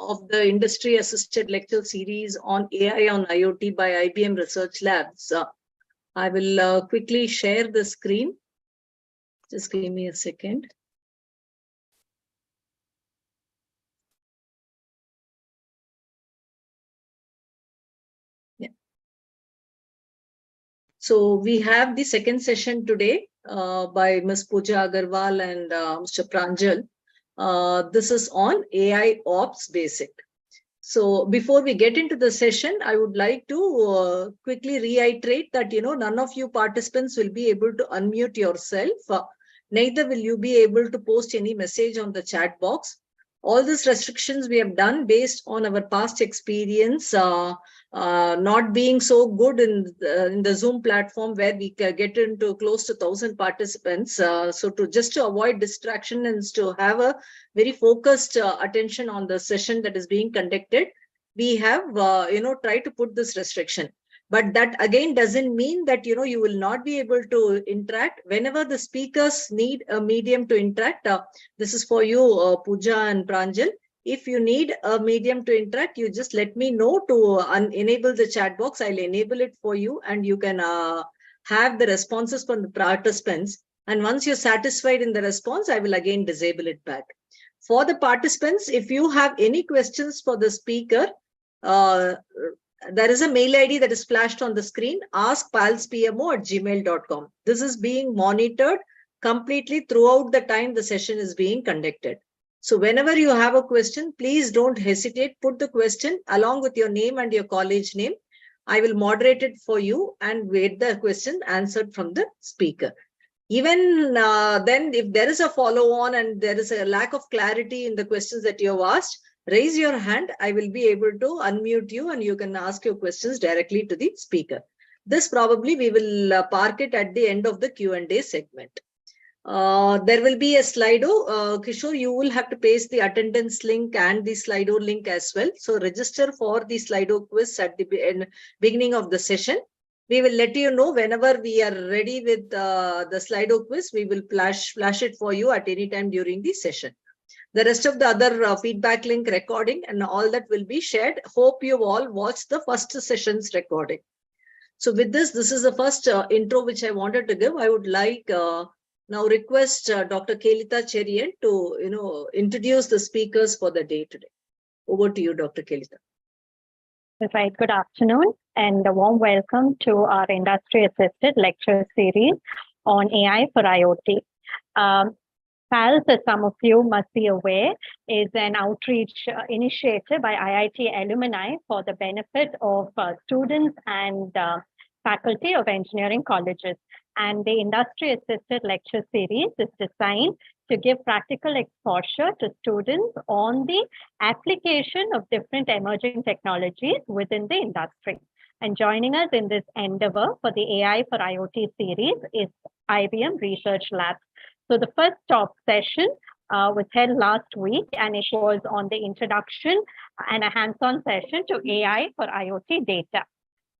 of the industry assisted lecture series on AI on IoT by IBM Research Labs. I will quickly share the screen. Just give me a second. Yeah. So we have the second session today by Ms. Pooja Agarwal and Mr. Pranjal. This is on AIOps Basic. So before we get into the session, I would like to quickly reiterate that, none of you participants will be able to unmute yourself. Neither will you be able to post any message on the chat box. All these restrictions we have done based on our past experience, not being so good in the Zoom platform where we get into close to 1,000 participants. So just to avoid distraction and to have a very focused attention on the session that is being conducted, we have, tried to put this restriction. But that again doesn't mean that, you will not be able to interact. Whenever the speakers need a medium to interact, this is for you, Pooja and Pranjal. If you need a medium to interact, you just let me know to enable the chat box. I'll enable it for you and you can have the responses from the participants. And once you're satisfied in the response, I will again disable it back. For the participants, if you have any questions for the speaker, there is a mail ID that is flashed on the screen, askpalspmo@gmail.com. This is being monitored completely throughout the time the session is being conducted. So whenever you have a question, please don't hesitate. Put the question along with your name and your college name. I will moderate it for you and wait the question answered from the speaker. Even then, if there is a follow-on and there is a lack of clarity in the questions that you have asked, raise your hand. I will be able to unmute you and you can ask your questions directly to the speaker. This probably we will park it at the end of the Q&A segment. There will be a Slido. Kishore, you will have to paste the attendance link and the Slido link as well. So register for the Slido quiz at the beginning of the session. We will let you know whenever we are ready with the Slido quiz. We will flash it for you at any time during the session. The rest of the other feedback link recording and all that will be shared. Hope you all watched the first session's recording. So with this is the first intro which I wanted to give. I would like now request Dr. Kelita Cherian to introduce the speakers for the day today. Over to you, Dr. Kelita. Right. Good afternoon and a warm welcome to our industry-assisted lecture series on AI for IoT. PALS, as some of you must be aware, is an outreach initiative by IIT alumni for the benefit of students and faculty of engineering colleges. And the industry-assisted lecture series is designed to give practical exposure to students on the application of different emerging technologies within the industry. And joining us in this endeavor for the AI for IoT series is IBM Research Labs. So the first talk session was held last week, and it was on the introduction and a hands-on session to AI for IoT data.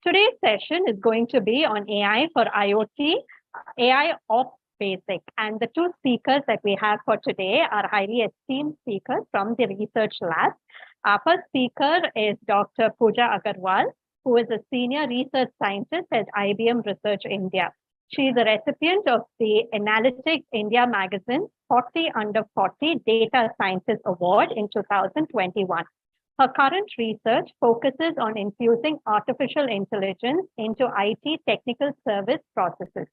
Today's session is going to be on AI for IoT, AIOps Basic. And the two speakers that we have for today are highly esteemed speakers from the research lab. Our first speaker is Dr. Pooja Agarwal, who is a senior research scientist at IBM Research India. She is a recipient of the Analytics India Magazine 40 Under 40 Data Scientist Award in 2021. Her current research focuses on infusing artificial intelligence into IT technical service processes.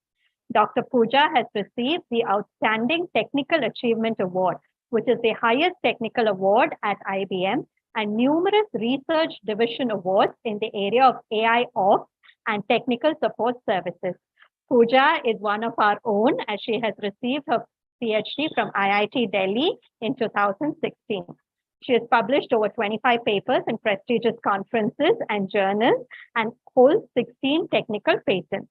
Dr. Pooja has received the Outstanding Technical Achievement Award, which is the highest technical award at IBM, and numerous research division awards in the area of AI ops and technical support services. Pooja is one of our own, as she has received her PhD from IIT Delhi in 2016. She has published over 25 papers in prestigious conferences and journals and holds 16 technical patents.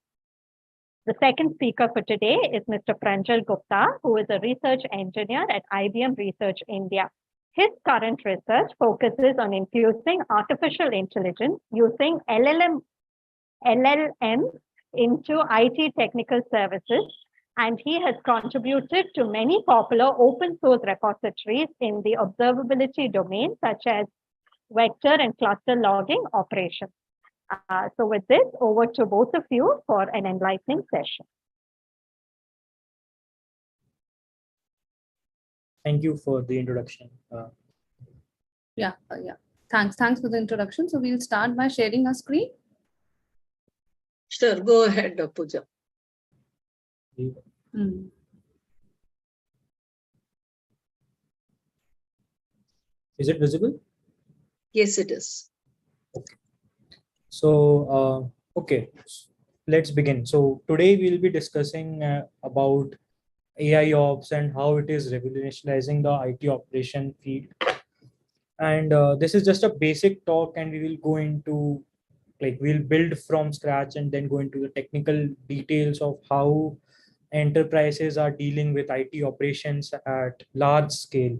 The second speaker for today is Mr. Pranjal Gupta, who is a research engineer at IBM Research India. His current research focuses on infusing artificial intelligence using LLMs into IT technical services, and he has contributed to many popular open source repositories in the observability domain, such as vector and cluster logging operations. So with this, over to both of you for an enlightening session. Thank you for the introduction. Yeah. Thanks for the introduction. So we'll start by sharing our screen. Sure, go ahead, Pooja. Is it visible? Yes, it is. So, okay, let's begin. So today we'll be discussing about AIOps and how it is revolutionizing the IT operation field. And this is just a basic talk, and we will go into, like, we'll build from scratch and then go into the technical details of how enterprises are dealing with IT operations at large scale.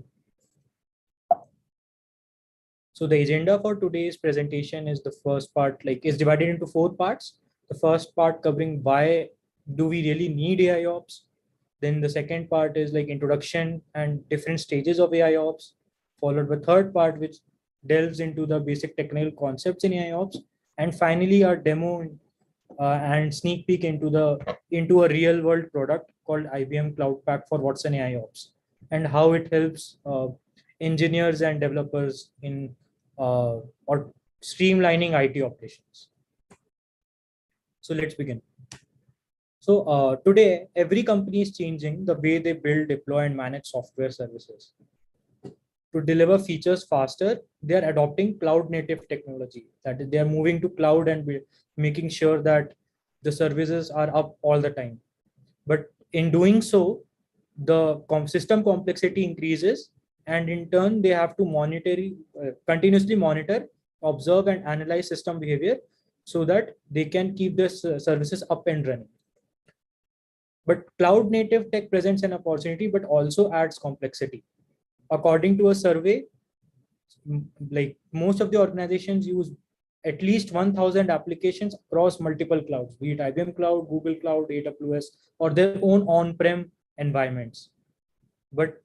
So the agenda for today's presentation is the first part, like, is divided into 4 parts. The first part covering why do we really need AIOps. Then the second part is like introduction and different stages of AIOps, followed by third part, which delves into the basic technical concepts in AIOps. And finally, our demo and sneak peek into a real world product called IBM Cloud Pak for what's an AIOps and how it helps engineers and developers in or streamlining IT operations. So let's begin. So today, every company is changing the way they build, deploy, and manage software services. To deliver features faster, they are adopting cloud native technology. That is, they are moving to cloud and making sure that the services are up all the time. But in doing so, the system complexity increases, and in turn, they have to continuously monitor, observe, and analyze system behavior so that they can keep the services up and running. But cloud native tech presents an opportunity, but also adds complexity. According to a survey, like most of the organizations use at least 1,000 applications across multiple clouds, be it IBM Cloud, Google Cloud, AWS, or their own on-prem environments. But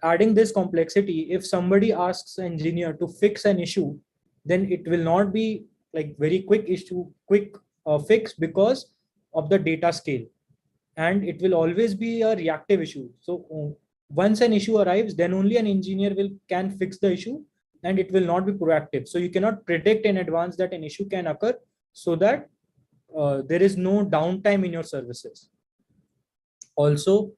adding this complexity, if somebody asks an engineer to fix an issue, then it will not be like very quick fix because of the data scale. And it will always be a reactive issue. So once an issue arrives, then only an engineer can fix the issue, and it will not be proactive. So you cannot predict in advance that an issue can occur, so that there is no downtime in your services. Also,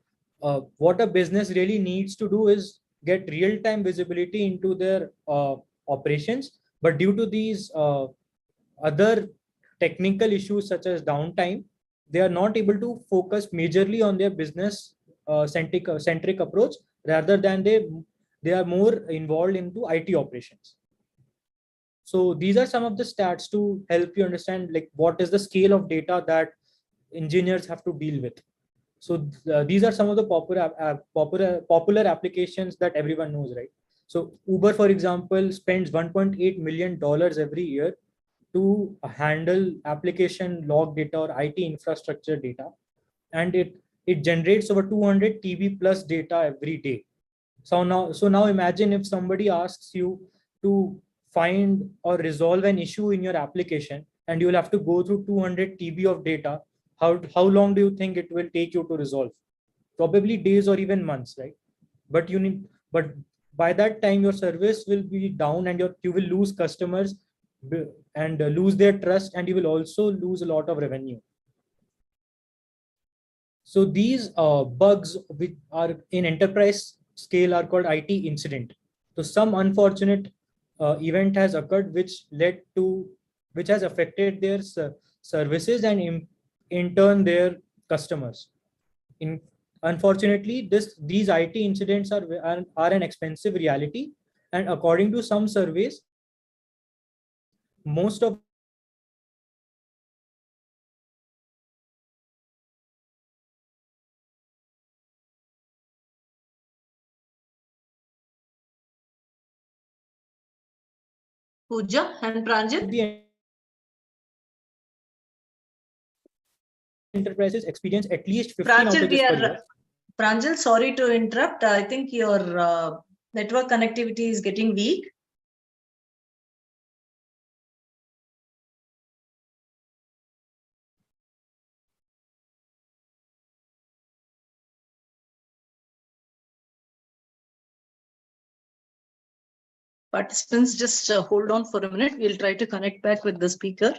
what a business really needs to do is get real-time visibility into their operations. But due to these other technical issues such as downtime, they are not able to focus majorly on their business centric approach, rather than they are more involved into IT operations. So these are some of the stats to help you understand like what is the scale of data that engineers have to deal with. So these are some of the popular applications that everyone knows, right? So Uber, for example, spends $1.8 million every year to handle application log data or IT infrastructure data, and it generates over 200 TB plus data every day. So now imagine if somebody asks you to find or resolve an issue in your application, and you will have to go through 200 TB of data. How long do you think it will take you to resolve? Probably days or even months, right? But by that time your service will be down, and you will lose customers and lose their trust, and you will also lose a lot of revenue. So these bugs which are in enterprise scale are called IT incident. So some unfortunate event has occurred which has affected their services and in turn their customers. Unfortunately, these IT incidents are an expensive reality, and according to some surveys, most of Pooja and Pranjal? the enterprises experience at least 15 outages per year. Pranjal, sorry to interrupt. I think your network connectivity is getting weak. Participants, just hold on for a minute. We'll try to connect back with the speaker.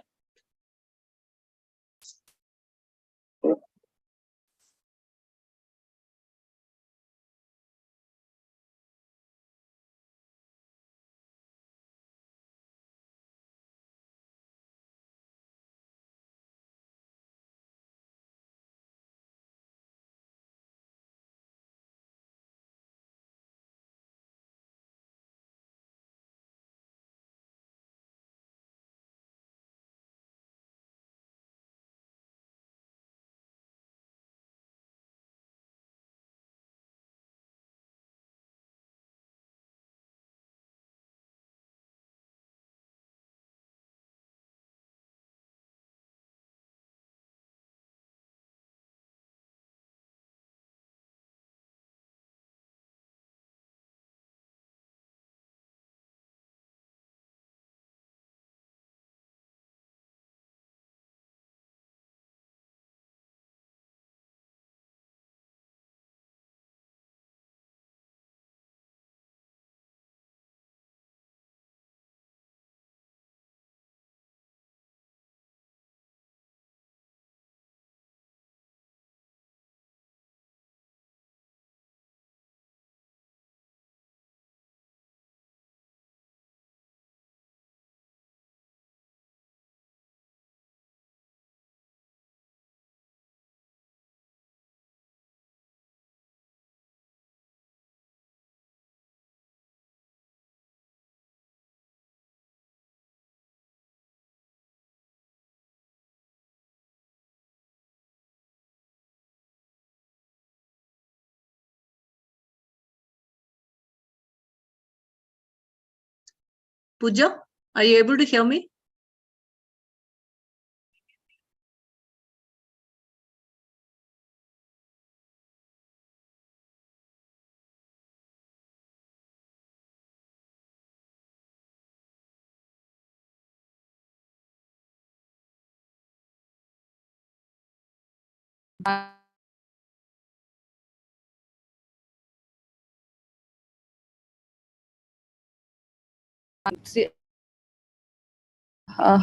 Pooja, are you able to hear me?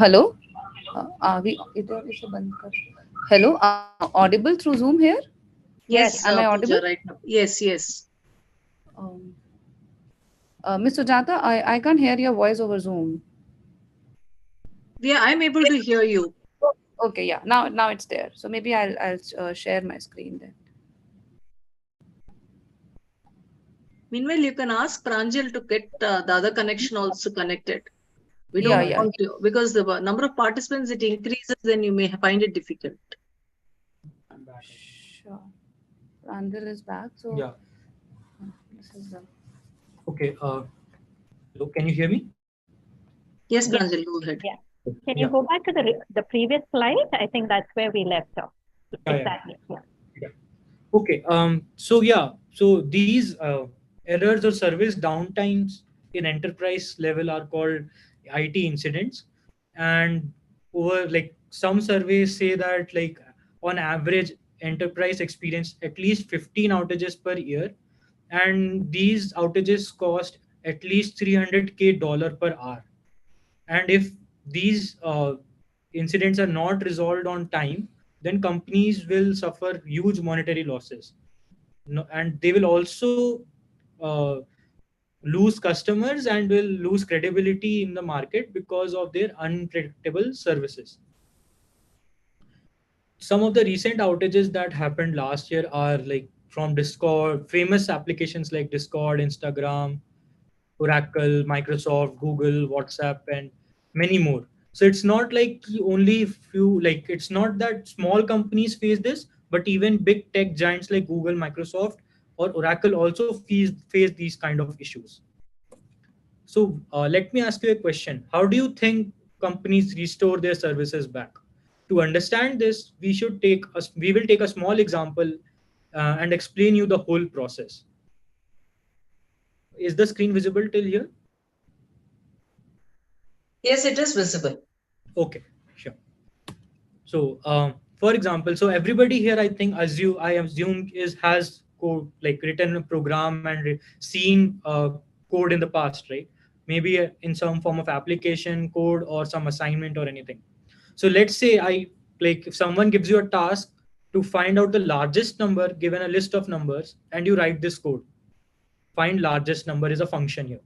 Hello अभी इधर इसे बंद कर hello Audible through zoom here Yes, am I Pooja, audible? right now. Yes, yes. Miss Sujata, I can't hear your voice over Zoom. Yeah, I'm able to hear you. Okay, yeah, now it's there. So maybe I'll share my screen then. Meanwhile, you can ask Pranjal to get the other connection also connected. We Yeah, don't want to, because the number of participants, it increases, then you may find it difficult. Sure. Pranjal is back. So Yeah. this is the Okay. Hello, can you hear me? Yes, Yes. Pranjal, go ahead. Yeah. Can you go back to the previous slide? I think that's where we left off. Exactly. Yeah. Okay. So these errors or service downtimes in enterprise level are called IT incidents, and over like some surveys say that like on average enterprise experience at least 15 outages per year, and these outages cost at least $300K per hour. And if these incidents are not resolved on time, then companies will suffer huge monetary losses. No, and they will also uh, lose customers and will lose credibility in the market because of their unpredictable services. Some of the recent outages that happened last year are like from Discord, famous applications like Discord, Instagram, Oracle, Microsoft, Google, WhatsApp, and many more. So it's not like only few, like it's not that small companies face this, but even big tech giants like Google, Microsoft, or Oracle also face these kind of issues. So let me ask you a question. How do you think companies restore their services back? To understand this, we will take a small example and explain you the whole process. Is the screen visible till here? Yes, it is visible. Okay, sure. So, for example, so everybody here, I assume is has code like written a program and seen code in the past, right? maybe in some form of application code or some assignment or anything. So let's say if someone gives you a task to find out the largest number given a list of numbers, and you write this code. Find largest number is a function here.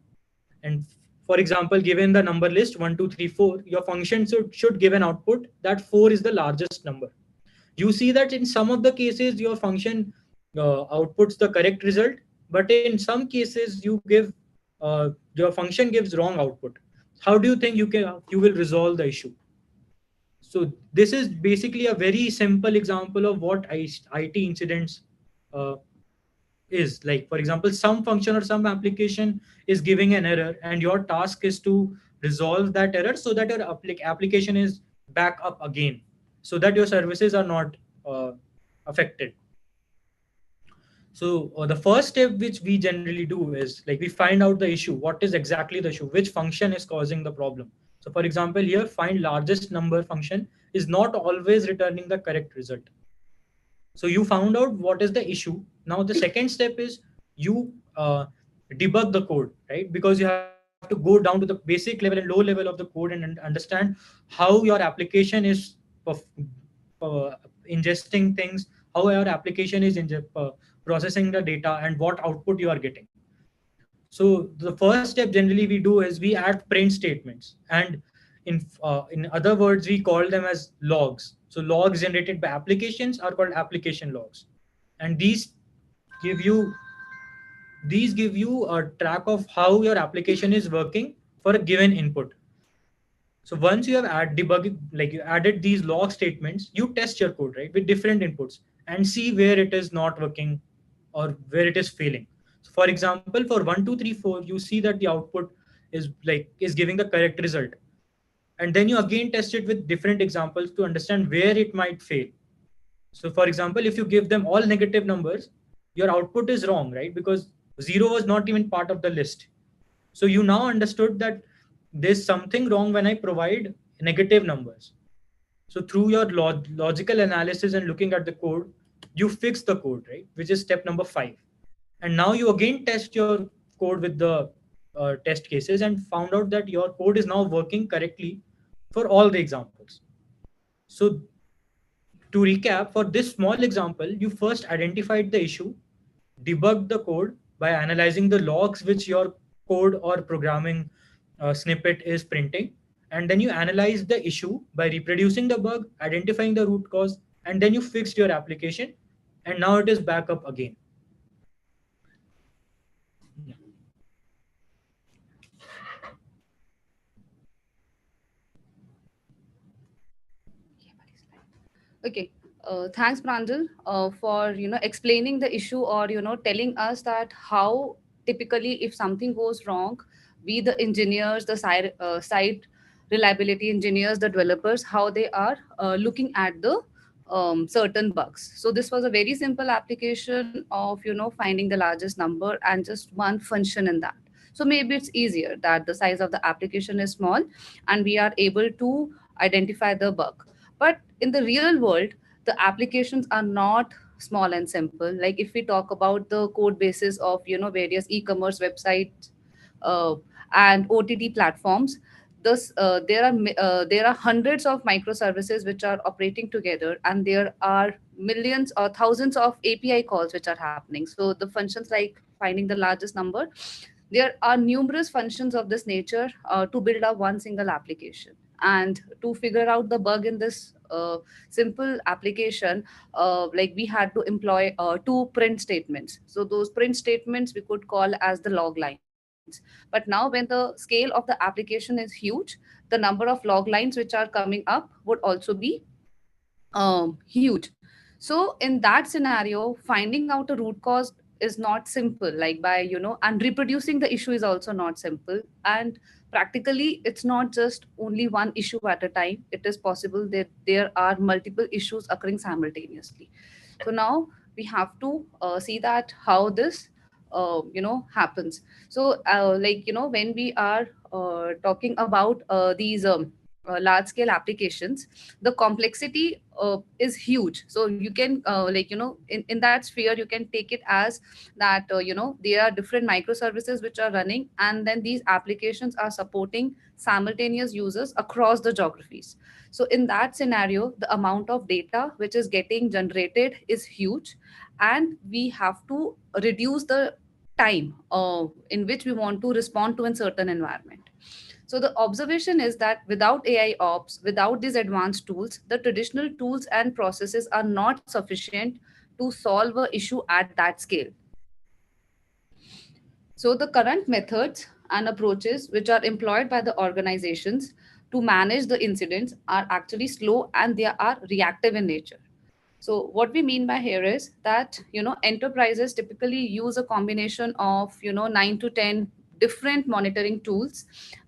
And for example, given the number list 1, 2, 3, 4, your function should give an output that 4 is the largest number. You see that in some of the cases, your function outputs the correct result, but in some cases, your function gives wrong output. How do you think you will resolve the issue? So this is basically a very simple example of what IT incidents uh, is like. For example, some function or some application is giving an error, and your task is to resolve that error so that your application is back up again, so that your services are not affected. So the first step which we generally do is like we find out the issue. What is exactly the issue? Which function is causing the problem? So for example, here find largest number function is not always returning the correct result. So you found out what is the issue. Now the second step is you debug the code, right? Because you have to go down to the basic level and low level of the code and understand how your application is uh, ingesting things, how your application is processing the data, and what output you are getting. So the first step generally we do is we add print statements, and in other words we call them as logs. So logs generated by applications are called application logs, and give you give you a track of how your application is working for a given input. So once you have you added these log statements, you test your code, right, with different inputs and see where it is not working or where it is failing. So for example, for 1, 2, 3, 4, you see that the output is giving the correct result. And then you again test it with different examples to understand where it might fail. So for example, if you give them all negative numbers, your output is wrong, right? Because 0 was not even part of the list. So you now understood that there's something wrong when I provide negative numbers. So through your logical analysis and looking at the code, you fix the code, right? Which is step number 5. And now you again test your code with the test cases and found out that your code is now working correctly for all the examples. So to recap, for this small example, you first identified the issue, debugged the code by analyzing the logs which your code or programming snippet is printing, and then you analyzed the issue by reproducing the bug, identifying the root cause, and then you fixed your application, and now it is back up again. Okay. Thanks, Pranjal, for explaining the issue, or telling us that how typically if something goes wrong, we the engineers, the site reliability engineers, the developers, how they are looking at the certain bugs. So this was a very simple application of finding the largest number and just one function in that. So maybe it's easier that the size of the application is small and we are able to identify the bug. But in the real world, the applications are not small and simple. Like if we talk about the code bases of various e-commerce websites uh, and OTT platforms, there are hundreds of microservices which are operating together, and there are millions or thousands of API calls which are happening. So the functions like finding the largest number, there are numerous functions of this nature to build up one single application. And to figure out the bug in this simple application, like we had to employ two print statements. So those print statements we could call as the log lines. But now when the scale of the application is huge, the number of log lines which are coming up would also be huge. So in that scenario, finding out a root cause is not simple, like by and reproducing the issue is also not simple. And practically it's not just only one issue at a time. It is possible that there are multiple issues occurring simultaneously. So now we have to see that how this happens. So when we are talking about these large scale applications, the complexity is huge. So you can in that sphere you can take it as that there are different microservices which are running, and then these applications are supporting simultaneous users across the geographies. So in that scenario, the amount of data which is getting generated is huge, and we have to reduce the time in which we want to respond to a certain environment. So the observation is that without AI ops, without these advanced tools, the traditional tools and processes are not sufficient to solve a issue at that scale. So the current methods and approaches which are employed by the organizations to manage the incidents are actually slow and they are reactive in nature. So what we mean by here is that enterprises typically use a combination of 9 to 10 different monitoring tools,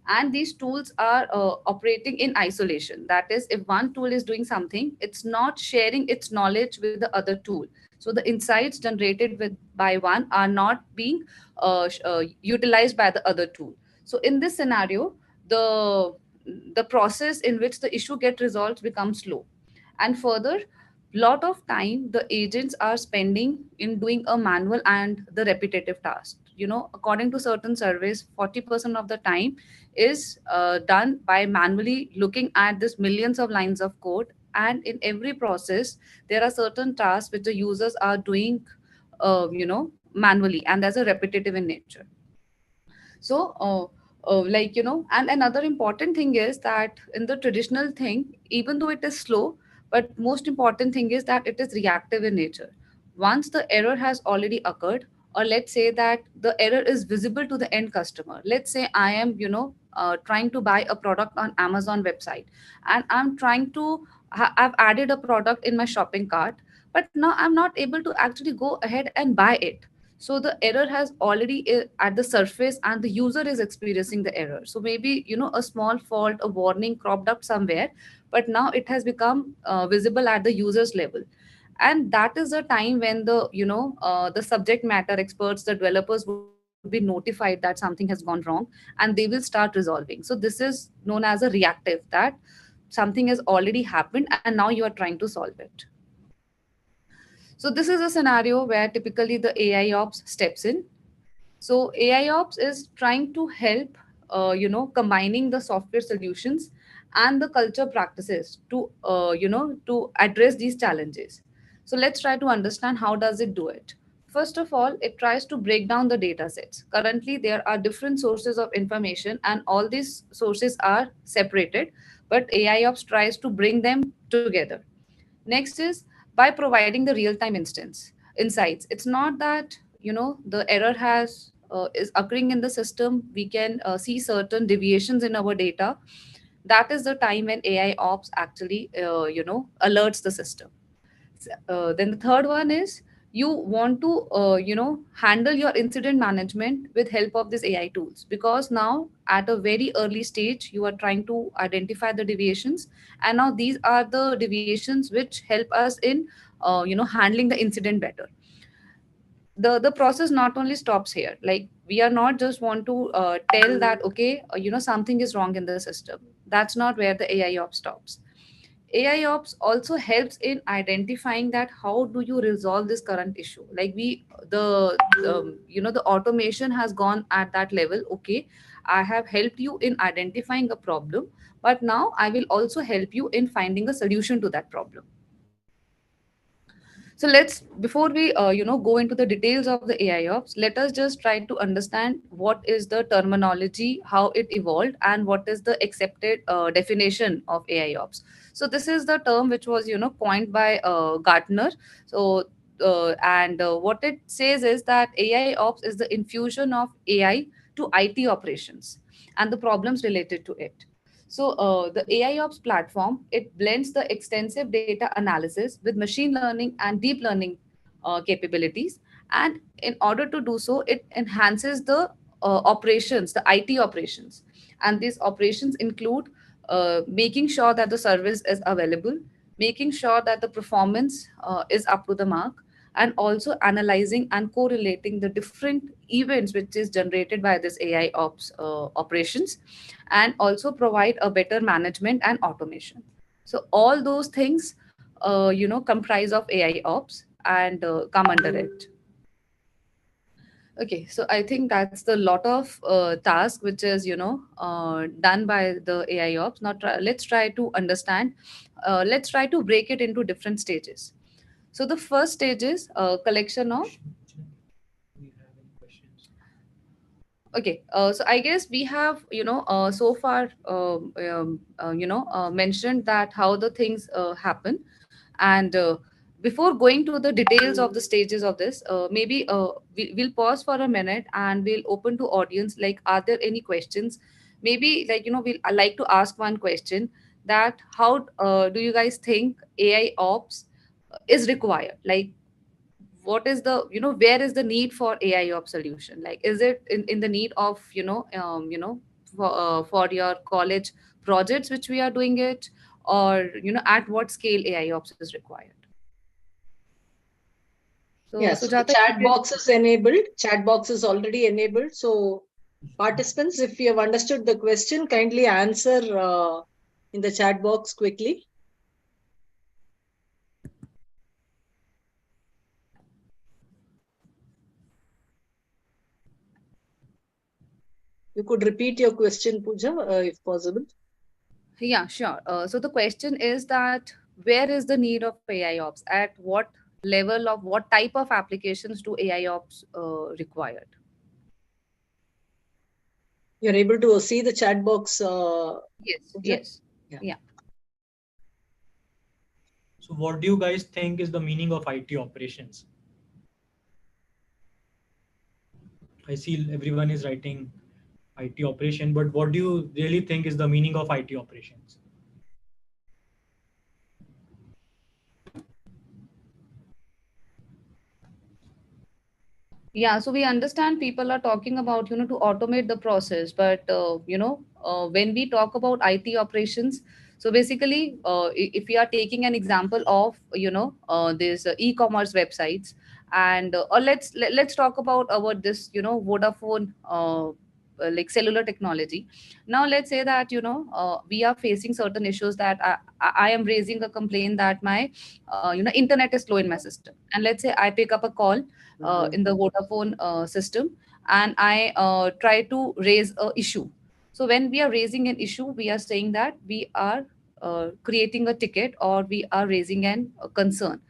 and these tools are operating in isolation. That is, if one tool is doing something, it's not sharing its knowledge with the other tool. So the insights generated by one are not being utilized by the other tool. So in this scenario, the process in which the issue get resolved becomes slow. And further, lot of time the agents are spending in doing a manual and the repetitive task. According to certain surveys, 40% of the time is done by manually looking at this millions of lines of code, and in every process there are certain tasks which the users are doing manually, and that's a repetitive in nature. So and another important thing is that in the traditional thing, even though it is slow, but most important thing is that it is reactive in nature. Once the error has already occurred, or let's say that the error is visible to the end customer. Let's say I am trying to buy a product on Amazon website, and I'm trying to I've added a product in my shopping cart, but now I'm not able to actually go ahead and buy it. So the error has already at the surface, and the user is experiencing the error. So maybe a small fault, a warning cropped up somewhere, but now it has become visible at the user's level. And that is the time when the subject matter experts, the developers, would be notified that something has gone wrong, and they will start resolving. So this is known as a reactive, that something has already happened and now you are trying to solve it. So this is a scenario where typically the AI ops steps in. So AI ops is trying to help, combining the software solutions and the culture practices to, to address these challenges. So let's try to understand how does it do it. First of all, it tries to break down the data sets. Currently, there are different sources of information, and all these sources are separated, but AI ops tries to bring them together. Next is by providing the real time insights. It's not that the error has is occurring in the system. We can see certain deviations in our data. That is the time when AI ops actually alerts the system. Then the third one is you want to handle your incident management with help of these AI tools, because now at a very early stage you are trying to identify the deviations, and now these are the deviations which help us in handling the incident better. The process not only stops here. Like, we are not just want to tell that okay, something is wrong in the system. That's not where the AI ops stops. AI ops also helps in identifying that how do you resolve this current issue. Like, the automation has gone at that level. Okay, I have helped you in identifying a problem, but now I will also help you in finding a solution to that problem. So let's, before we go into the details of the AI ops, let us just try to understand what is the terminology, how it evolved, and what is the accepted definition of AI ops. So this is the term which was coined by Gartner. So and what it says is that AI ops is the infusion of AI to IT operations and the problems related to it. So the AIOps platform, it blends the extensive data analysis with machine learning and deep learning capabilities. And in order to do so, it enhances the operations, the IT operations. And these operations include making sure that the service is available, making sure that the performance is up to the mark, and also analyzing and correlating the different events which is generated by this AI ops operations, and also provide a better management and automation. So all those things, comprise of AI ops and come under it. Okay, so I think that's the lot of task which is done by the AI ops. Now let's try to understand. Let's try to break it into different stages. So the first stage is collection of. Do we have any questions? Okay, so I guess we have so far mentioned that how the things happen, and before going to the details of the stages of this, maybe we'll pause for a minute and we'll open to audience. Like, are there any questions? Maybe, like, I like to ask one question, that how do you guys think AI ops is required? Like, what is the, where is the need for AI ops solution? Like, is it in the need of for your college projects which we are doing it, or at what scale AI ops is required? So, Yes, so the Sujata, you chat can. box is enabled. Chat box is already enabled. So participants, if you have understood the question, kindly answer in the chat box quickly. You could repeat your question, Pooja, if possible. Yeah, sure. So the question is that, where is the need of AI ops? At what level of, what type of applications do AI ops required? You're able to see the chat box, Yes, Pooja? yes. Yeah. Yeah. So what do you guys think is the meaning of IT operations? I see everyone is writing IT operation, but what do you really think is the meaning of IT operations? Yeah, so we understand people are talking about, to automate the process, but, when we talk about IT operations, so basically, if we are taking an example of, these e-commerce websites, and or let's talk about our this, Vodafone, like cellular technology. Now, let's say that, we are facing certain issues, that I am raising a complaint that my, internet is slow in my system, and let's say I pick up a call in the Vodafone system, and I try to raise a issue. So when we are raising an issue, we are saying that we are creating a ticket, or we are raising a concern.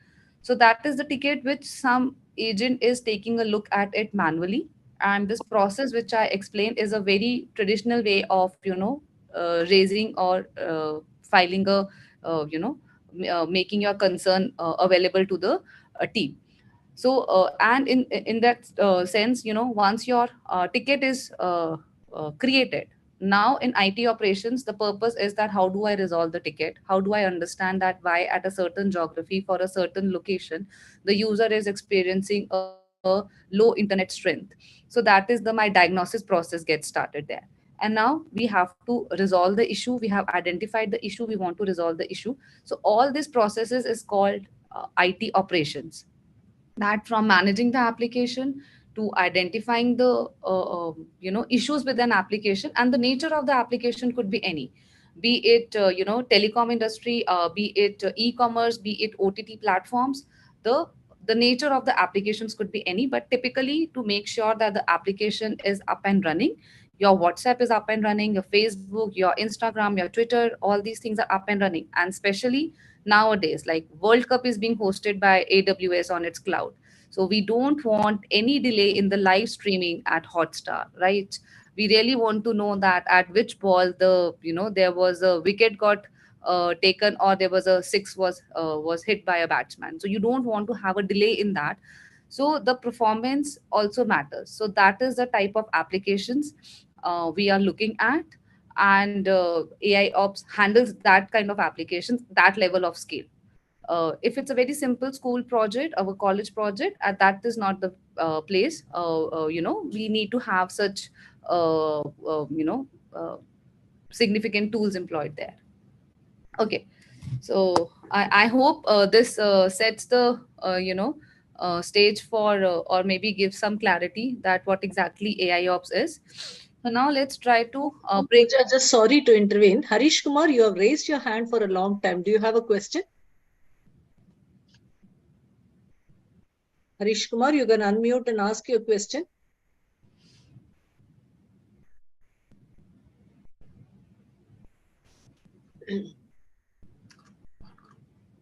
So that is the ticket which some agent is taking a look at it manually. And this process, which I explained, is a very traditional way of, raising or filing a, making your concern available to the team. So and in that sense, once your ticket is created, now in IT operations, the purpose is that, how do I resolve the ticket? How do I understand that why at a certain geography, for a certain location, the user is experiencing a low internet strength? So that is my diagnosis process gets started there. And now we have to resolve the issue. We have identified the issue, we want to resolve the issue. So all these processes is called IT operations. That, from managing the application to identifying the issues with an application, and the nature of the application could be any, be it telecom industry, be it e-commerce, be it OTT platforms. The nature of the applications could be any, but typically, to make sure that the application is up and running, your WhatsApp is up and running, your Facebook, your Instagram, your Twitter, all these things are up and running. And especially nowadays, like, World Cup is being hosted by AWS on its cloud. So we don't want any delay in the live streaming at Hotstar, right? We really want to know that at which ball the, there was a wicket got taken, or there was a six was hit by a batsman. So you don't want to have a delay in that. So the performance also matters. So that is the type of applications we are looking at. And AI ops handles that kind of applications, that level of scale. If it's a very simple school project or a college project, that is not the place. We need to have such uh, significant tools employed there. Okay, so I hope this sets the stage for or maybe give some clarity that what exactly AIOps is. So now let's try to break. Pooja, just sorry to intervene. Harish Kumar, you have raised your hand for a long time. Do you have a question? Harish Kumar, you can unmute and ask your question.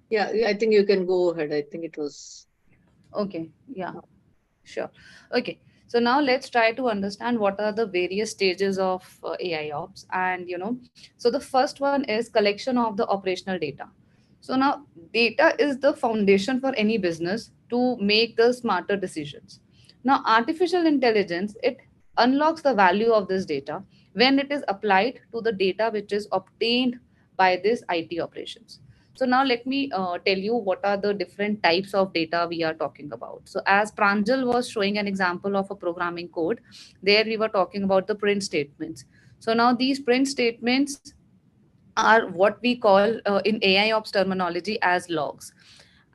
Yeah, I think you can go ahead. I think it was. Okay, yeah, sure. Okay, so now let's try to understand what are the various stages of AI ops. And so the first one is collection of the operational data. So now data is the foundation for any business to make the smarter decisions. Now artificial intelligence, it unlocks the value of this data when it is applied to the data which is obtained by this IT operations. So now let me tell you what are the different types of data we are talking about. So as Pranjal was showing an example of a programming code, there we were talking about the print statements. So now these print statements are what we call in AIOps terminology as logs.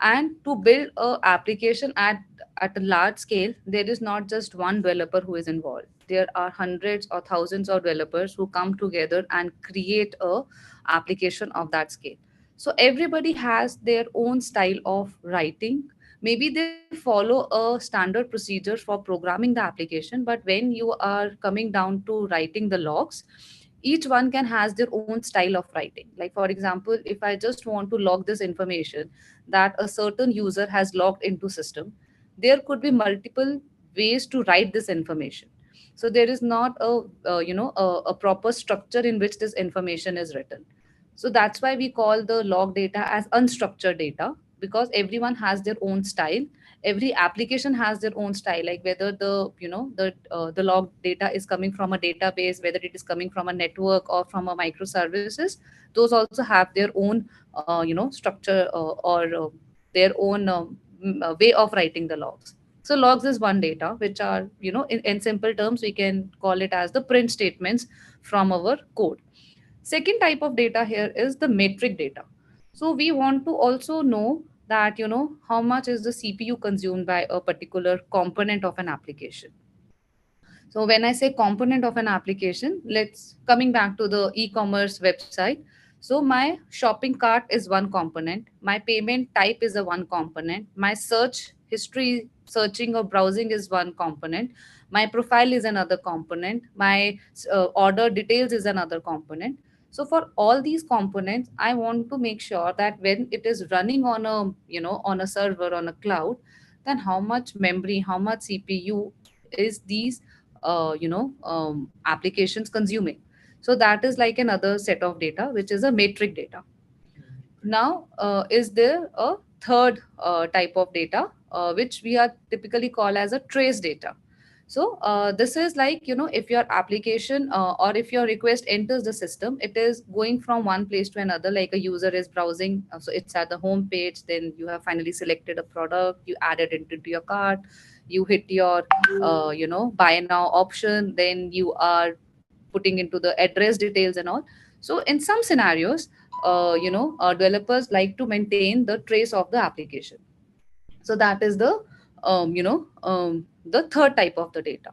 And to build a application at a large scale, there is not just one developer who is involved. There are hundreds or thousands of developers who come together and create a application of that scale. So everybody has their own style of writing. Maybe they follow a standard procedure for programming the application, but when you are coming down to writing the logs, each one can has their own style of writing. Like for example, if I just want to log this information that a certain user has logged into system, there could be multiple ways to write this information. So there is not a proper structure in which this information is written. So that's why we call the log data as unstructured data, because everyone has their own style. Every application has their own style, like whether the log data is coming from a database, whether it is coming from a network or from a microservices. Those also have their own structure or their own way of writing the logs. So logs is one data which are, in simple terms we can call it as the print statements from our code. Second type of data here is the metric data. So we want to also know that, how much is the CPU consumed by a particular component of an application. So when I say component of an application, let's coming back to the e-commerce website. So my shopping cart is one component. My payment type is a one component. My search history, searching or browsing is one component. My profile is another component. My order details is another component. So for all these components, I want to make sure that when it is running on a, on a server, on a cloud, then how much memory, how much CPU is these applications consuming. So that is like another set of data which is a metric data. Now is there a third type of data which we are typically call as a trace data. So this is like, if your application or if your request enters the system, it is going from one place to another. Like a user is browsing, so it's at the home page, then you have finally selected a product, you added it into your cart, you hit your buy now option, then you are putting into the address details and all. So in some scenarios, developers like to maintain the trace of the application. So that is the the third type of the data.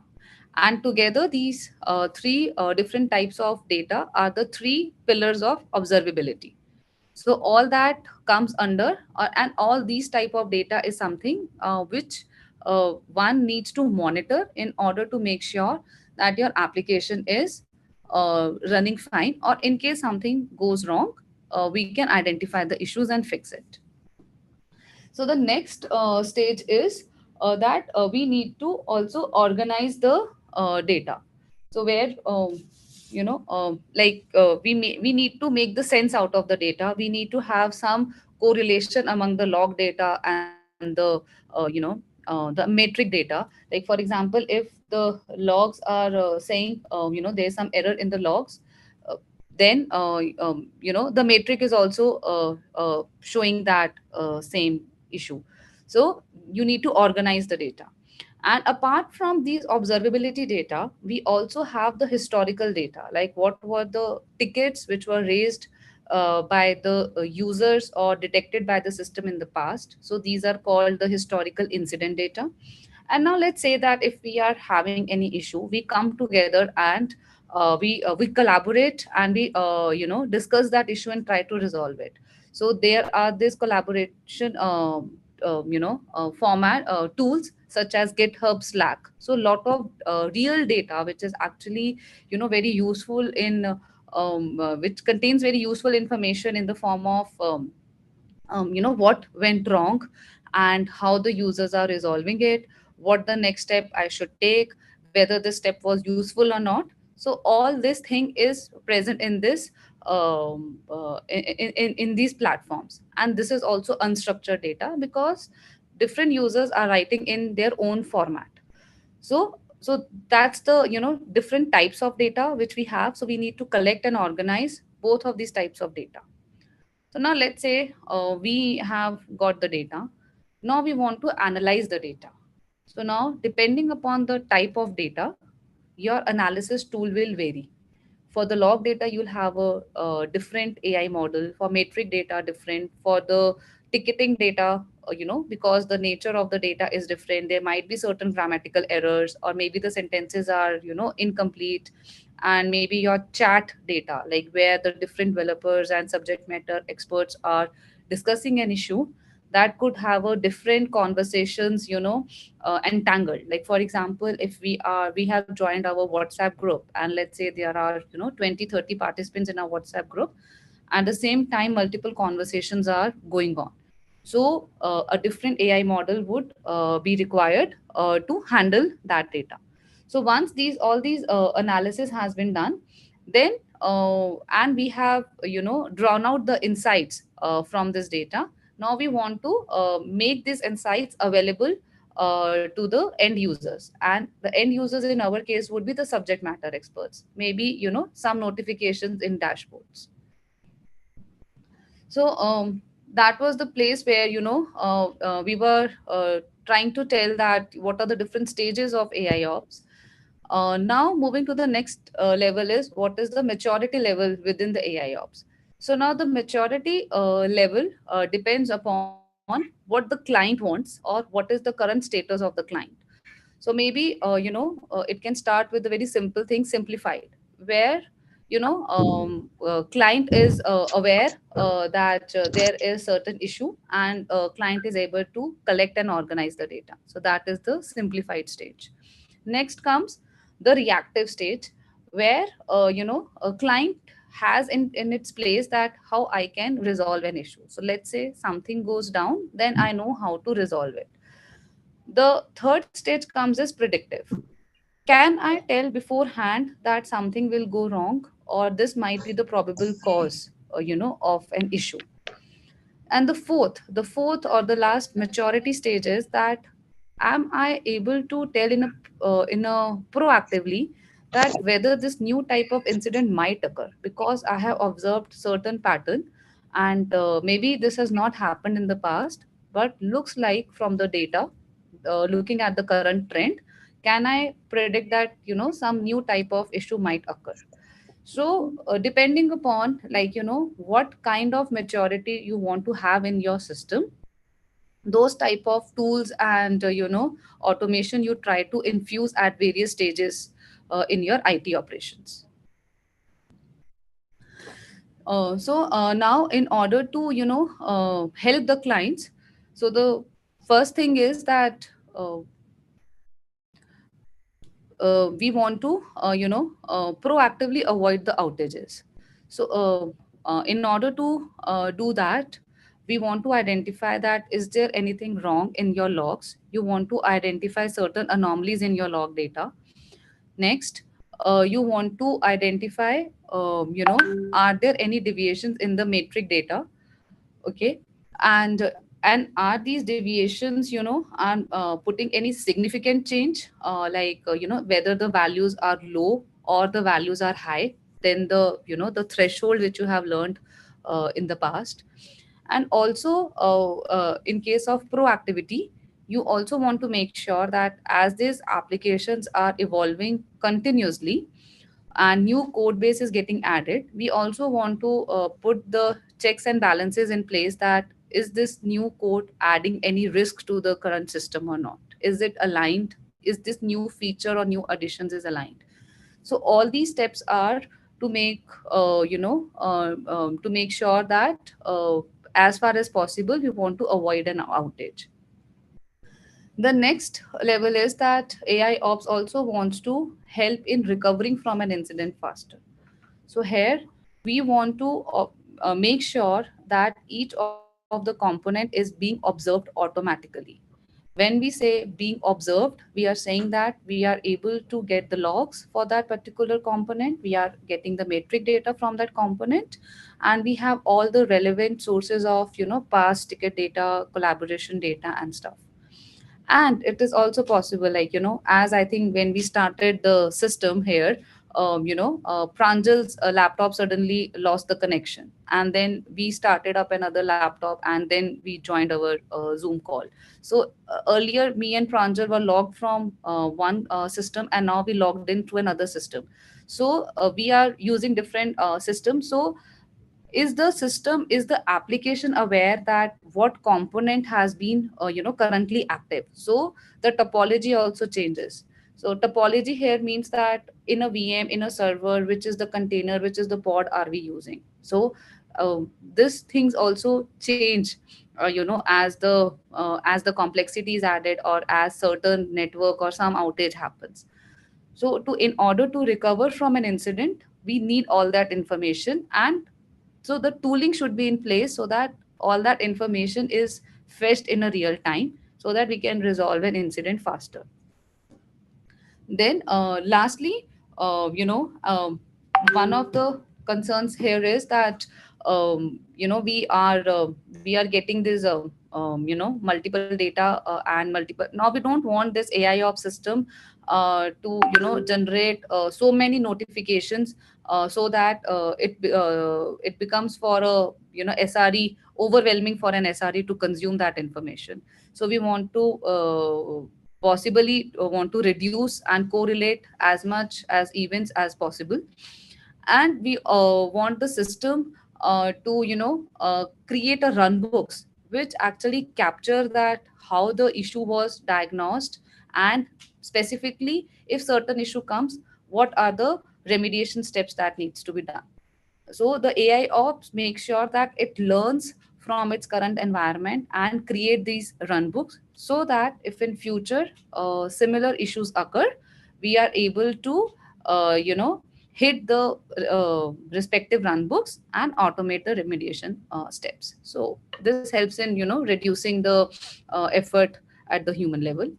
And together these three different types of data are the three pillars of observability. So all that comes under and all these type of data is something which one needs to monitor in order to make sure that your application is running fine, or in case something goes wrong, we can identify the issues and fix it. So the next stage is that we need to also organize the data. So where we need to make the sense out of the data. We need to have some correlation among the log data and the metric data. Like for example, if the logs are saying there's some error in the logs, uh, then the metric is also showing that same issue. So you need to organize the data. And apart from these observability data, we also have the historical data, like what were the tickets which were raised by the users or detected by the system in the past. So these are called the historical incident data. And now let's say that if we are having any issue, we come together and we collaborate and we discuss that issue and try to resolve it. So there are this collaboration format tools such as GitHub, Slack. So a lot of real data which is actually very useful in which contains very useful information in the form of what went wrong and how the users are resolving it, what the next step I should take, whether this step was useful or not. So all this thing is present in this in these platforms. And this is also unstructured data because different users are writing in their own format. So that's the different types of data which we have. So we need to collect and organize both of these types of data. So now let's say we have got the data. Now we want to analyze the data. So now, depending upon the type of data, your analysis tool will vary. For the log data, you'll have a different AI model. For metric data, different. For the ticketing data, because the nature of the data is different, there might be certain grammatical errors, or maybe the sentences are, incomplete. And maybe your chat data, like where the different developers and subject matter experts are discussing an issue, that could have a different conversations, entangled. Like for example, if we have joined our WhatsApp group, and let's say there are 20, 30 participants in our WhatsApp group. At the same time, multiple conversations are going on. So a different AI model would be required to handle that data. So once these analysis has been done, then and we have drawn out the insights from this data. Now we want to make these insights available to the end users, and the end users in our case would be the subject matter experts, maybe some notifications in dashboards. So that was the place where we were trying to tell that what are the different stages of AI ops. Now moving to the next level is what is the maturity level within the AI ops. So now the maturity level depends upon what the client wants or what is the current status of the client. So maybe it can start with a very simple thing, simplified, where client is aware that there is certain issue, and client is able to collect and organize the data. So that is the simplified stage. Next comes the reactive stage, where a client has in its place that how I can resolve an issue. So let's say something goes down, then I know how to resolve it. The third stage comes as predictive. Can I tell beforehand that something will go wrong, or this might be the probable cause, of an issue? And the fourth or the last maturity stage is that am I able to tell in a proactively that whether this new type of incident might occur, because I have observed certain pattern, and maybe this has not happened in the past, but looks like from the data, looking at the current trend, can I predict that some new type of issue might occur? So depending upon, like, what kind of maturity you want to have in your system, those type of tools and automation you try to infuse at various stages in your IT operations. So now, in order to help the clients, so the first thing is that we want to proactively avoid the outages. So in order to do that, we want to identify that is there anything wrong in your logs. You want to identify certain anomalies in your log data. Next, you want to identify are there any deviations in the metric data. Okay. And are these deviations are putting any significant change, like whether the values are low or the values are high, then the threshold which you have learned in the past. And also in case of proactivity, you also want to make sure that as these applications are evolving continuously, and new code base is getting added, we also want to put the checks and balances in place, that is this new code adding any risk to the current system or not? Is it aligned? Is this new feature or new additions is aligned? So all these steps are to make to make sure that as far as possible we want to avoid an outage. The next level is that AI ops also wants to help in recovering from an incident faster. So here we want to make sure that each of the component is being observed automatically. When we say being observed, we are saying that we are able to get the logs for that particular component, we are getting the metric data from that component, and we have all the relevant sources of past ticket data, collaboration data and stuff. And it is also possible, like as I think when we started the system here, Pranjal's laptop suddenly lost the connection, and then we started up another laptop, and then we joined our Zoom call. So earlier me and Pranjal were logged from one system, and now we logged into another system. So we are using different systems. So is the application aware that what component has been currently active? So the topology also changes. So topology here means that in a VM, in a server, which is the container, which is the pod are we using? So these things also change as the complexity is added, or as certain network or some outage happens. So to in order to recover from an incident, we need all that information, and so the tooling should be in place so that all that information is fetched in a real time, so that we can resolve an incident faster. Then lastly, one of the concerns here is that we are getting this multiple data and multiple. Now we don't want this AIOps system to generate so many notifications, so that it becomes for a SRE overwhelming for an SRE to consume that information. So we want to possibly want to reduce and correlate as much as events as possible. And we want the system to create a run books which actually capture that how the issue was diagnosed, and specifically if certain issue comes, what are the remediation steps that needs to be done. So the AI ops makes sure that it learns from its current environment and create these run books, so that if in future similar issues occur, we are able to hit the respective run books and automate the remediation steps. So this helps in reducing the effort at the human level.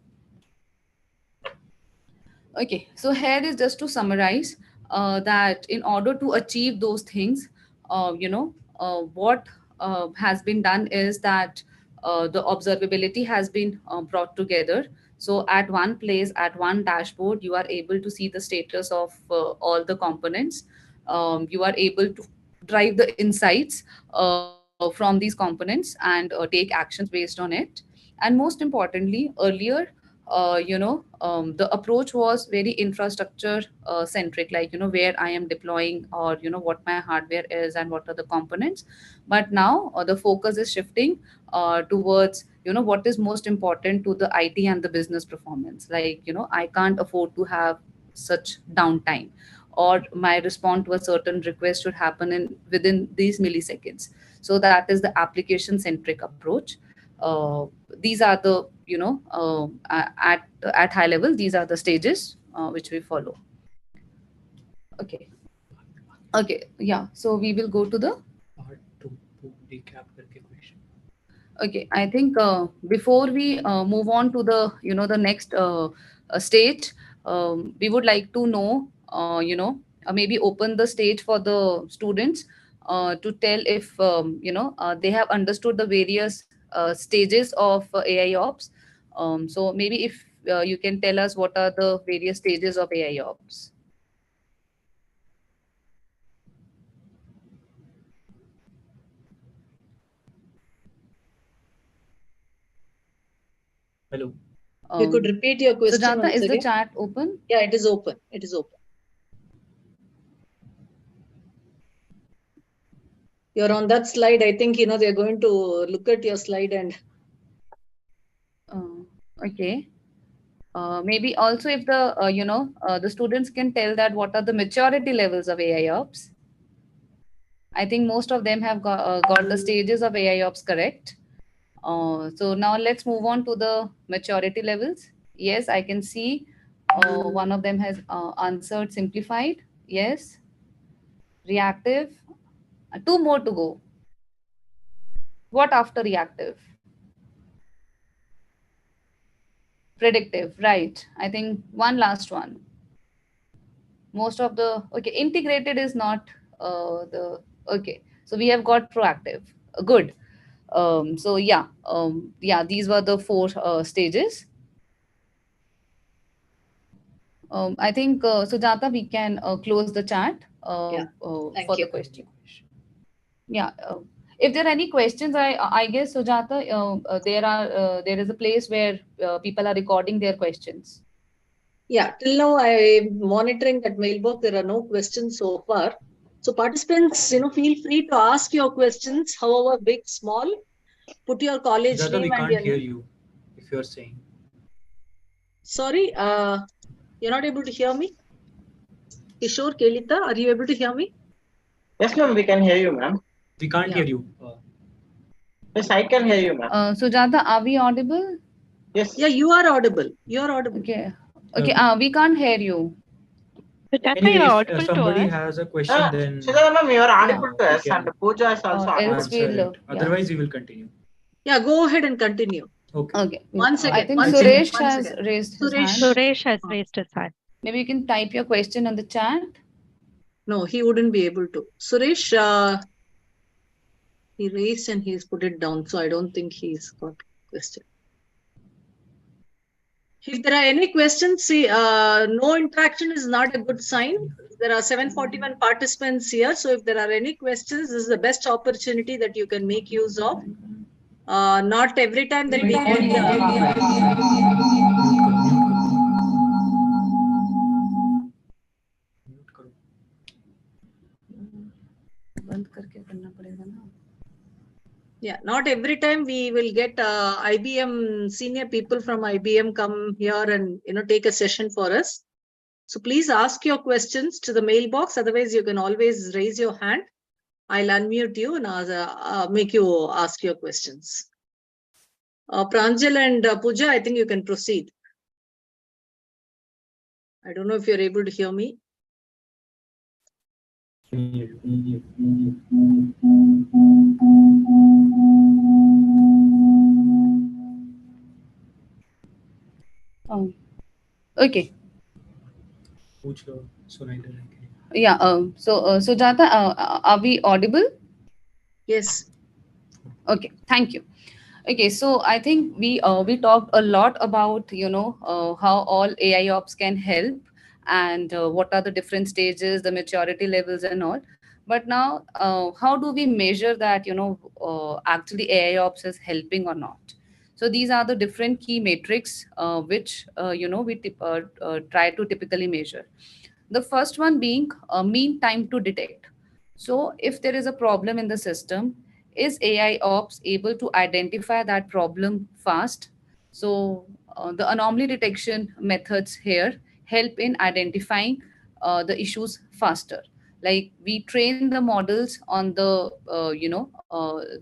Okay, so here is just to summarize that in order to achieve those things, what has been done is that the observability has been brought together. So at one place, at one dashboard, you are able to see the status of all the components. You are able to drive the insights from these components and take actions based on it. And most importantly, earlier the approach was very infrastructure centric, like where I am deploying, or what my hardware is and what are the components. But now the focus is shifting towards what is most important to the IT and the business performance. Like I can't afford to have such downtime, or my response to a certain request should happen in within these milliseconds. So that is the application centric approach. These are the at high level, these are the stages which we follow. Okay. Okay, yeah, so we will go to the Part two, recap करके question. Okay, I think before we move on to the the next stage, we would like to know maybe open the stage for the students to tell if they have understood the various stages of AI ops. So maybe if you can tell us what are the various stages of AI ops. Hello. You could repeat your question Sujata, once is the again. chat open? Yeah, it is open. It is open. You're on that slide. I think, they're going to look at your slide and. Okay. Maybe also if the students can tell that what are the maturity levels of AIOps. I think most of them have got the stages of AIOps correct. So now let's move on to the maturity levels. Yes, I can see one of them has answered simplified. Yes. Reactive. Two more to go. What after reactive? Predictive, right. I think one last one. Most of the, okay, integrated is not okay. So we have got proactive. Good. So yeah, these were the four stages. I think, Sujata, we can close the chat Thank for you. the question. Yeah. If there are any questions, I guess, Sujata, there is a place where people are recording their questions. Yeah, till now I'm monitoring that mailbox. There are no questions so far. So participants, feel free to ask your questions, however big, small. Put your college Sujata, name we and can't your hear name. you if you're saying. Sorry, you're not able to hear me? Kishore, Kelita, are you able to hear me? Yes, ma'am, we can hear you, ma'am. We can't hear you. Yes, I can hear you, ma'am. Sujata, are we audible? Yes. Yeah, you are audible. You are audible. Okay. Okay. We can't hear you. Anyway, if somebody has a question, then Sujata, ma'am, you are audible to we us, and can Pooja is also audible. Else answer we'll, it. Otherwise, we will continue. Yeah, go ahead and continue. Okay. Okay. One second. I think one Suresh second, one has second. raised his hand. Suresh has raised his hand. Maybe you can type your question on the chat. No, he wouldn't be able to. Suresh, he raised and he's put it down. So I don't think he's got a question. If there are any questions, see, no interaction is not a good sign. There are 741 participants here. So if there are any questions, this is the best opportunity that you can make use of. Not every time that we Yeah, not every time we will get IBM senior people from IBM come here and take a session for us. So please ask your questions to the mailbox. Otherwise, you can always raise your hand. I'll unmute you and make you ask your questions. Pranjal and Pooja, I think you can proceed. I don't know if you're able to hear me. Okay. Yeah. So, Sujata, are we audible? Yes. Okay. Thank you. Okay, so I think we talked a lot about how all AIOps can help and what are the different stages, the maturity levels, and all. But now, how do we measure that actually AIOps is helping or not? So these are the different key metrics which we try to typically measure. The first one being mean time to detect. So if there is a problem in the system, is AI ops able to identify that problem fast? So the anomaly detection methods here help in identifying the issues faster. Like we train the models on the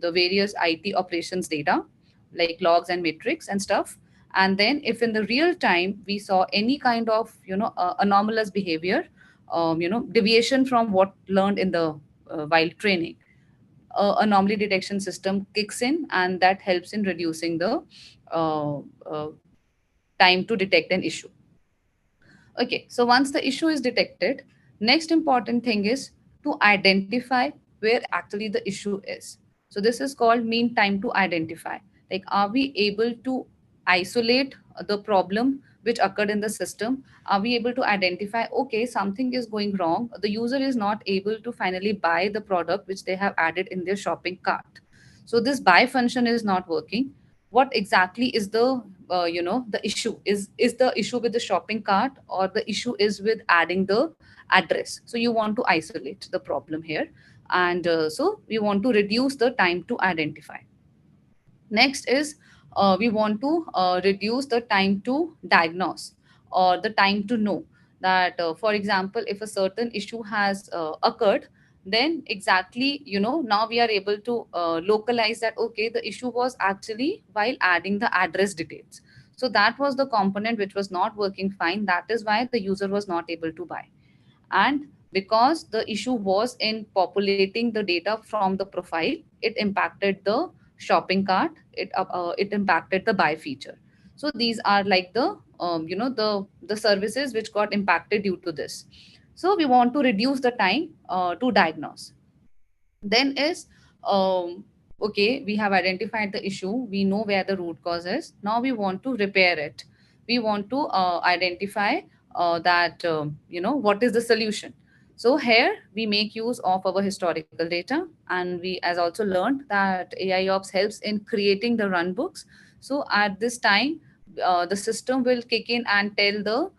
various IT operations data, like logs and metrics and stuff. And then if in the real time we saw any kind of anomalous behavior, deviation from what learned in the while training, anomaly detection system kicks in, and that helps in reducing the uh, uh, time to detect an issue. Okay, so once the issue is detected, next important thing is to identify where actually the issue is. So this is called mean time to identify. Like, are we able to isolate the problem which occurred in the system? Are we able to identify, okay, something is going wrong. The user is not able to finally buy the product which they have added in their shopping cart. So this buy function is not working. What exactly is the issue? Is the issue with the shopping cart, or the issue is with adding the address? So you want to isolate the problem here. And so we want to reduce the time to identify. Next is we want to reduce the time to diagnose or the time to know that, for example, if a certain issue has occurred, then exactly, now we are able to localize that, okay, the issue was actually while adding the address details. So that was the component which was not working fine. That is why the user was not able to buy. And because the issue was in populating the data from the profile, it impacted the shopping cart, it impacted the buy feature. So these are like the the services which got impacted due to this. So we want to reduce the time to diagnose. Then is, okay, we have identified the issue, we know where the root cause is, now we want to repair it. We want to identify that what is the solution. So here we make use of our historical data, and we as also learned that AIOps helps in creating the run books. So at this time, the system will kick in and tell the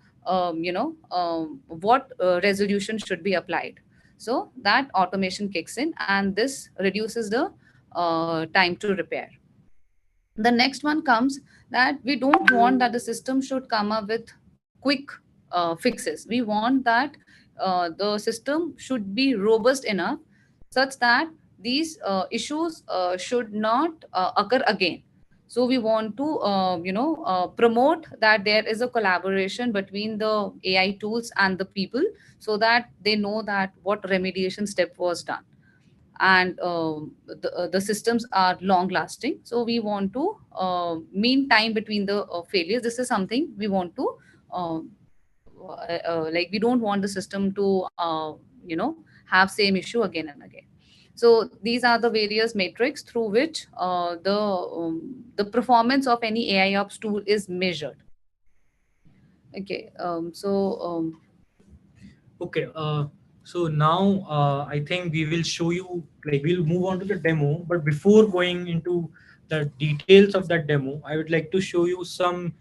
what resolution should be applied. So that automation kicks in, and this reduces the time to repair. The next one comes that we don't want that the system should come up with quick fixes. We want that the system should be robust enough such that these issues should not occur again. So we want to promote that there is a collaboration between the AI tools and the people, so that they know that what remediation step was done. And the systems are long lasting, so we want to mean time between the failures. This is something we want to uh, like, we don't want the system to have same issue again and again. So these are the various metrics through which the performance of any AI ops tool is measured. Okay, Okay, so now I think we will show you, like we'll move on to the demo, but before going into the details of that demo, I would like to show you some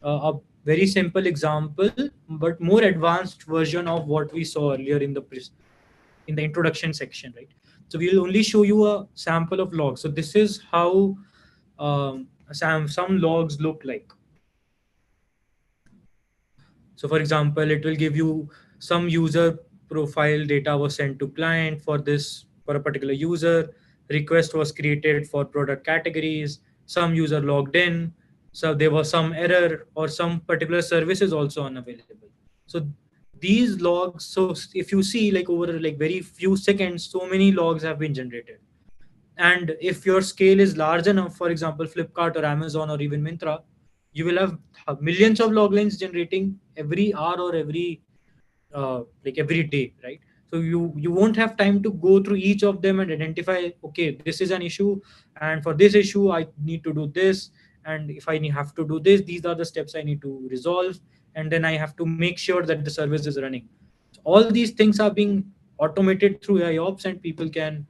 a very simple example, but more advanced version of what we saw earlier in in the introduction section, right? So we'll only show you a sample of logs. So this is how some logs look like. So for example, it will give you some user profile data was sent to client for a particular user. Request was created for product categories. Some user logged in. So there was some error or some particular service is also unavailable. So these logs, so if you see like over like very few seconds, so many logs have been generated. And if your scale is large enough, for example, Flipkart or Amazon or even Myntra, you will have millions of log lines generating every hour or like every day, right? So you won't have time to go through each of them and identify, okay, this is an issue, and for this issue I need to do this, and if have to do this, these are the steps I need to resolve, and then I have to make sure that the service is running. So all these things are being automated through AIOps, and people can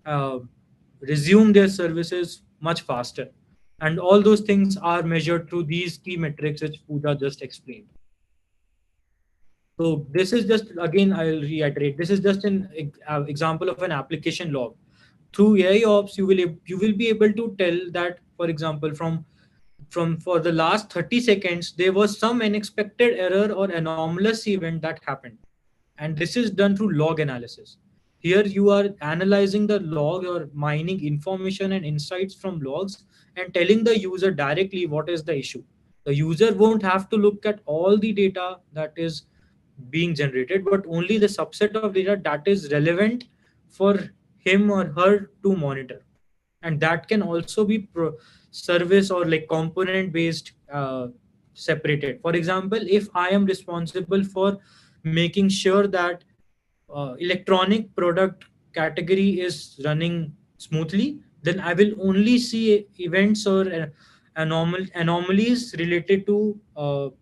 uh, resume their services much faster. And all those things are measured through these key metrics which Pooja just explained. So this is just, again, I'll reiterate, this is just an example of an application log. Through AIOps, you will be able to tell that, for example, from for the last 30 seconds, there was some unexpected error or anomalous event that happened. And this is done through log analysis. Here you are analyzing the log or mining information and insights from logs and telling the user directly what is the issue. The user won't have to look at all the data that is being generated, but only the subset of data that is relevant for him or her to monitor. And that can also be service or like component based separated. For example, if I am responsible for making sure that electronic product category is running smoothly, then I will only see events or anomalies related to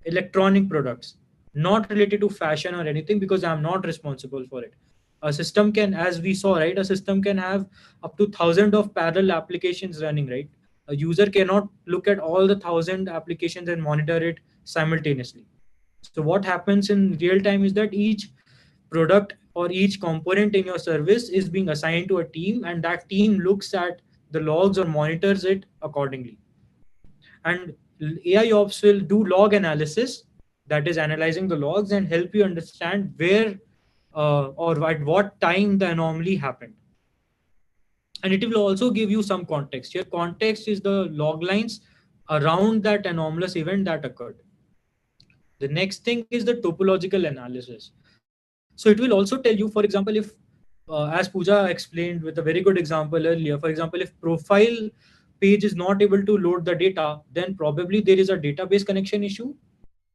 electronic products, not related to fashion or anything, because I'm not responsible for it. A system can, as we saw, right, a system can have up to thousands of parallel applications running, right? A user cannot look at all the thousand applications and monitor it simultaneously. So what happens in real time is that each product or each component in your service is being assigned to a team, and that team looks at the logs or monitors it accordingly. And AI ops will do log analysis, that is analyzing the logs and help you understand where or at what time the anomaly happened. And it will also give you some context. Your context is the log lines around that anomalous event that occurred. The next thing is the topological analysis. So it will also tell you, for example, if as Pooja explained with a very good example earlier, for example, if profile page is not able to load the data, then probably there is a database connection issue,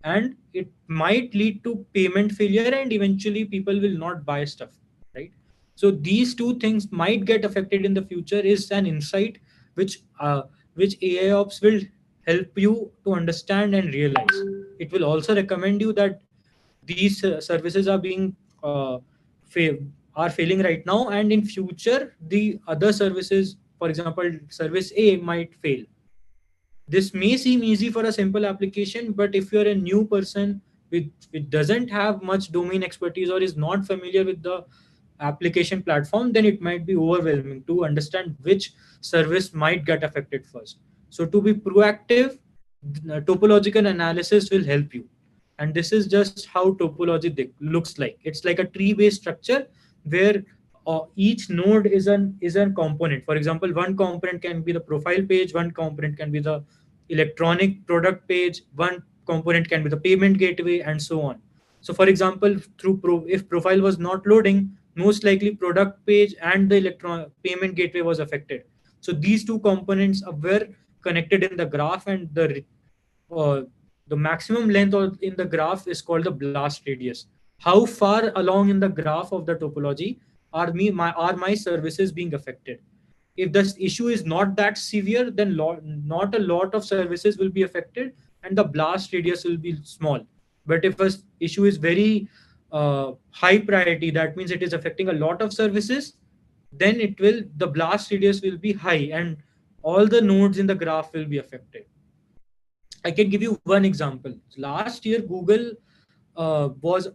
and it might lead to payment failure, and eventually people will not buy stuff, right? So these two things might get affected in the future is an insight which AIOps will help you to understand and realize. It will also recommend you that these services are being fa- are failing right now, and in future the other services, for example service A, might fail. This may seem easy for a simple application, but if you're a new person with doesn't have much domain expertise or is not familiar with the application platform, then it might be overwhelming to understand which service might get affected first. So to be proactive, topological analysis will help you. And this is just how topology looks like. It's like a tree based structure where each node is a component. For example, one component can be the profile page, one component can be the electronic product page, one component can be the payment gateway, and so on. So for example, if profile was not loading, most likely product page and the electron payment gateway was affected. So these two components were connected in the graph, and uh, the maximum length in the graph is called the blast radius. How far along in the graph of the topology are my services being affected? If the issue is not that severe, then not a lot of services will be affected, and the blast radius will be small. But if a issue is very high priority, that means it is affecting a lot of services, then the blast radius will be high, and all the nodes in the graph will be affected. I can give you one example. Last year, Google was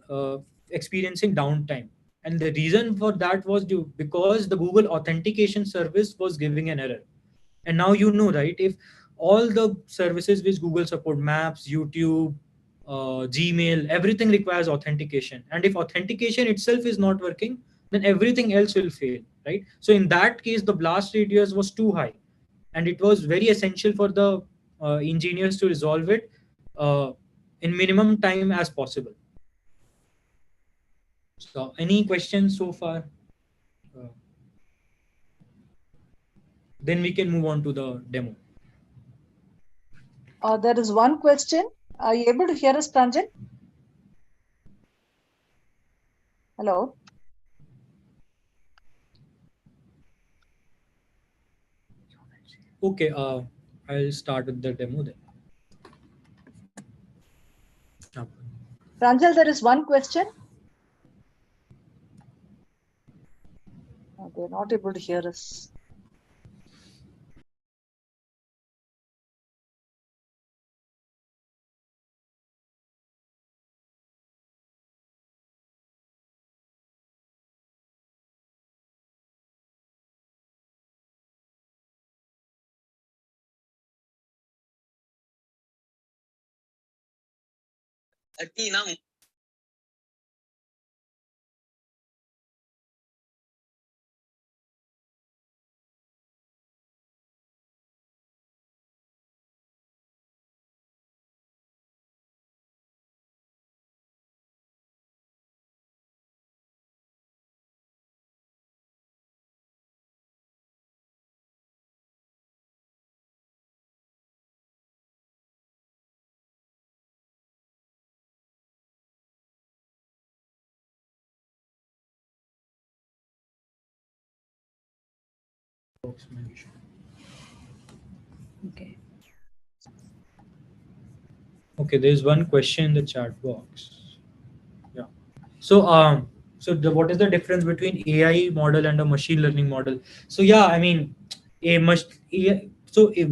experiencing downtime, and the reason for that was due because the Google authentication service was giving an error. And now you know, right? If all the services which Google support, Maps, YouTube, Gmail, everything requires authentication. And if authentication itself is not working, then everything else will fail, right? So in that case, the blast radius was too high, and it was very essential for the engineers to resolve it uh, in minimum time as possible. So any questions so far? Uh, then we can move on to the demo. There is one question. Are you able to hear us, Pranjal? Hello. Okay, I'll start with the demo then. Pranjal, there is one question. They're not able to hear us. Okay. Okay, there's one question in the chat box. Yeah. So what is the difference between AI model and a machine learning model? So yeah, I mean, a mach- AI, so a,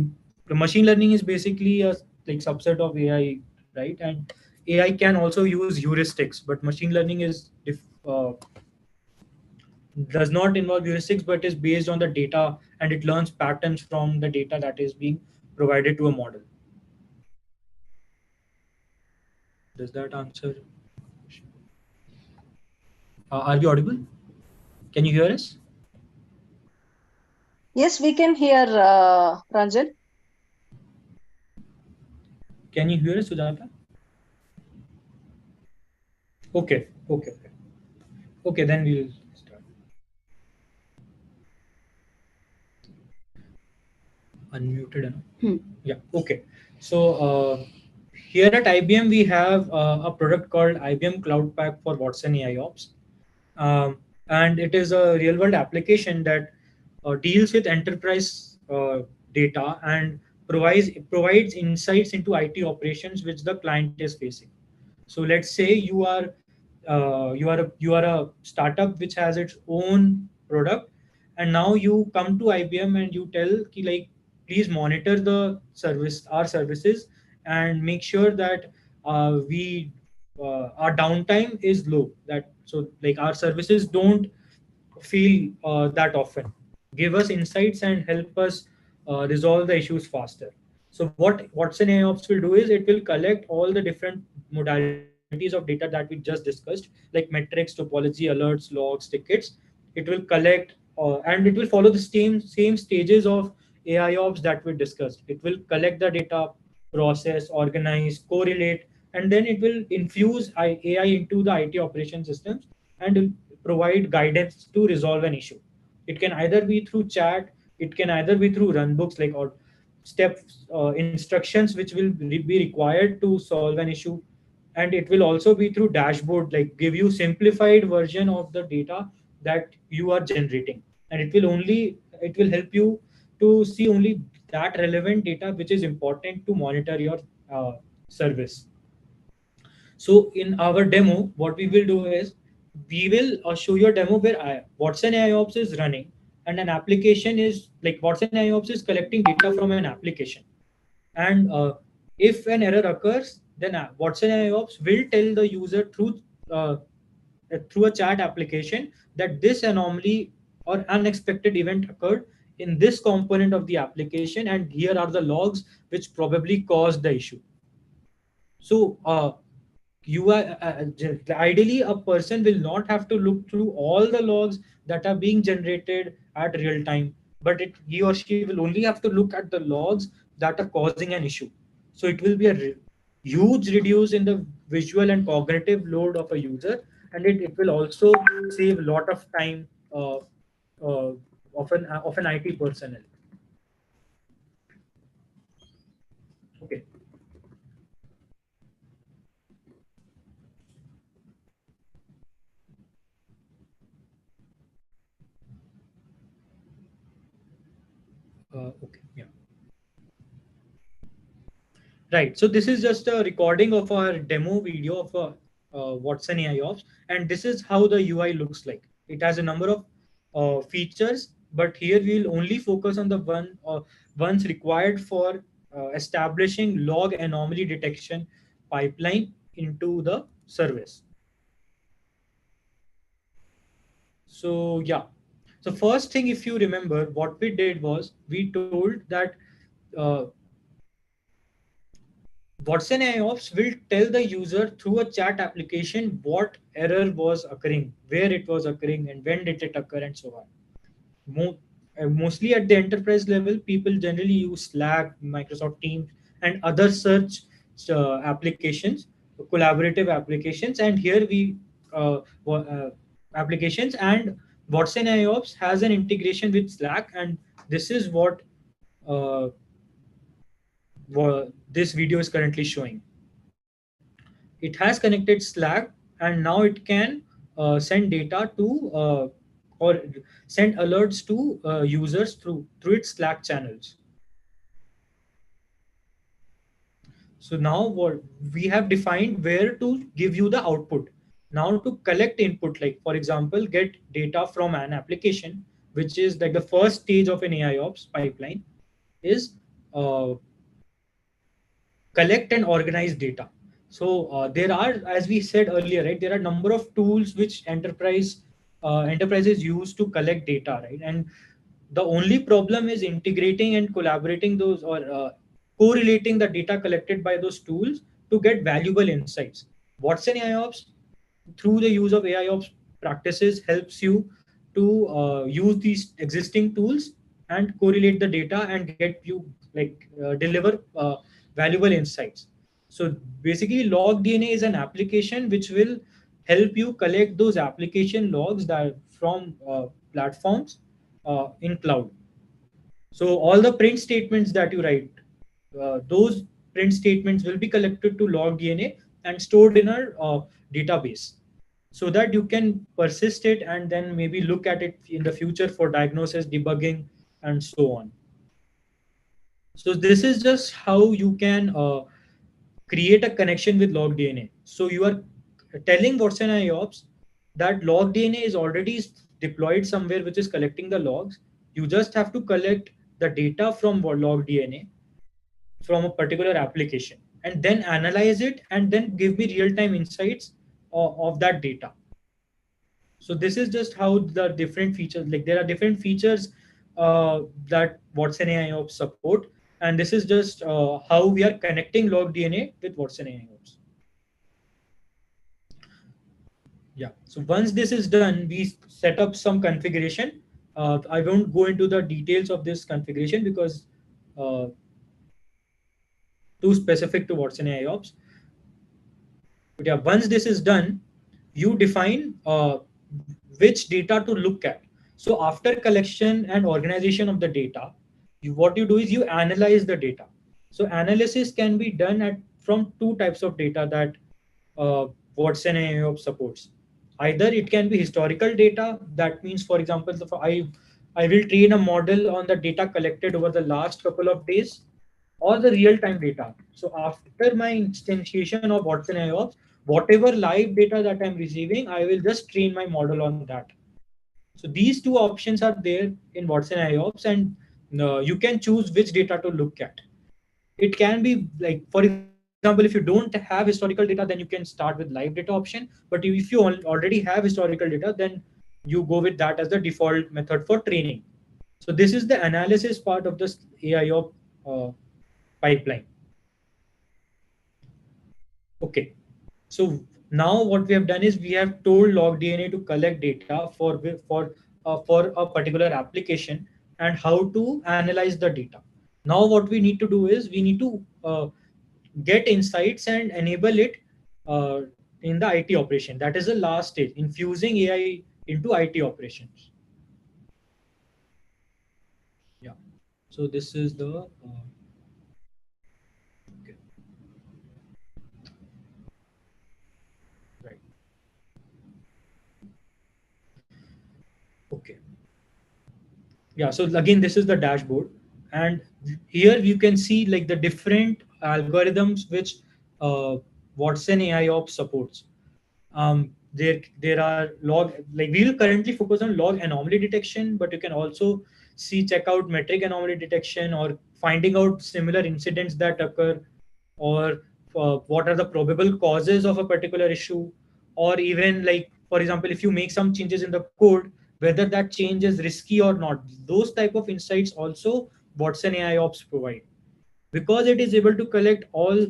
the machine learning is basically a like subset of AI, right? And AI can also use heuristics, but machine learning is does not involve heuristics, but is based on the data, and it learns patterns from the data that is being provided to a model. Does that answer? Are we audible? Can you hear us? Yes, we can hear Ranjan. Can you hear us, Sujata? Okay. Okay, then we'll start. Unmuted. Yeah. Okay. So here at IBM, we have a product called IBM Cloud Pak for Watson AIOps. And it is a real world application that deals with enterprise data and provides insights into IT operations which the client is facing. So let's say you are a startup which has its own product, and now you come to IBM and you tell ki, like, please monitor the our services, and make sure that our downtime is low. That so like our services don't feel that often. Give us insights and help us resolve the issues faster. So what Watson AIOps will do is it will collect all the different modalities of data that we just discussed, like metrics, topology, alerts, logs, tickets. It will collect and it will follow the same stages of AIOps that we discussed. It will collect the data, process, organize, correlate, and then it will infuse AI into the IT operation systems and provide guidance to resolve an issue. It can either be through chat, it can either be through runbooks, like, or step instructions which will be required to solve an issue, and it will also be through dashboard, like give you simplified version of the data that you are generating, and it will help you to see only that relevant data which is important to monitor your service. So in our demo, what we will do is we will show you a demo where Watson AIOps is running, and an application is like Watson AIOps is collecting data from an application. And if an error occurs, then Watson AIOps will tell the user uh, through a chat application that this anomaly or unexpected event occurred in this component of the application, and here are the logs which probably caused the issue. So you are ideally a person will not have to look through all the logs that are being generated at real time, but he or she will only have to look at the logs that are causing an issue. So it will be a huge reduce in the visual and cognitive load of a user, and it will also save a lot of time of an IT personnel. Okay. Okay. Yeah. Right. So this is just a recording of our demo video of Watson AIOps, and this is how the UI looks like. It has a number of features, but here we'll only focus on the ones required for establishing log anomaly detection pipeline into the service. So yeah. So first thing, if you remember, what we did was we told that uh, Watson AIOps will tell the user through a chat application what error was occurring, where it was occurring, and when did it occur, and so on. Mostly at the enterprise level, people generally use Slack, Microsoft Teams, and other search applications, collaborative applications. And here we applications, and Watson AIOps has an integration with Slack, and this is uh, what this video is currently showing. It has connected Slack, and now it can send data to or send alerts to users through its Slack channels. So now what we have defined where to give you the output. Now to collect input, like for example, get data from an application, which is like the first stage of an AIOps pipeline, is uh, collect and organize data. So there are, as we said earlier, right, there are a number of tools which enterprise enterprises use to collect data, right? And the only problem is integrating and collaborating those, or correlating the data collected by those tools to get valuable insights. What's an AIOps? Through the use of AIOps practices helps you to use these existing tools and correlate the data and get you deliver valuable insights. So basically, log DNA is an application which will help you collect those application logs that from platforms in cloud. So all the print statements that you write, those print statements will be collected to log DNA and stored in a database, so that you can persist it and then maybe look at it in the future for diagnosis, debugging, and so on. So this is just how you can create a connection with log DNA. So you are telling Watson IOPS that log DNA is already deployed somewhere which is collecting the logs. You just have to collect the data from log DNA from a particular application and then analyze it and then give me real-time insights of that data. So this is just how the different features, like there are different features that Watson AIOps support. And this is just how we are connecting log DNA with Watson AIOps. Yeah. So once this is done, we set up some configuration. I won't go into the details of this configuration because uh, too specific to Watson AIOps. But yeah, once this is done, you define which data to look at. So after collection and organization of the data, what you do is you analyze the data. So analysis can be done from two types of data that Watson AIOps supports. Either it can be historical data. That means, for example, I will train a model on the data collected over the last couple of days, or the real-time data. So after my instantiation of Watson AIOps, whatever live data that I'm receiving, I will just train my model on that. So these two options are there in Watson IOPS, and you can choose which data to look at. It can be like, for example, if you don't have historical data, then you can start with live data option. But if you already have historical data, then you go with that as the default method for training. So this is the analysis part of this AIOP pipeline. Okay. So now what we have done is we have told log DNA to collect data for a particular application and how to analyze the data. Now what we need to do is we need to get insights and enable it uh, in the IT operation. That is the last stage, infusing AI into IT operations. Yeah. So this is the okay. Right. Okay. Yeah, so again, this is the dashboard, and here you can see like the different algorithms which Watson AIOps supports. There are log, like we will currently focus on log anomaly detection, but you can also check out metric anomaly detection, or finding out similar incidents that occur, or what are the probable causes of a particular issue, or even like, for example, if you make some changes in the code, whether that change is risky or not. Those type of insights also Watson AIOps provide, because it is able to collect all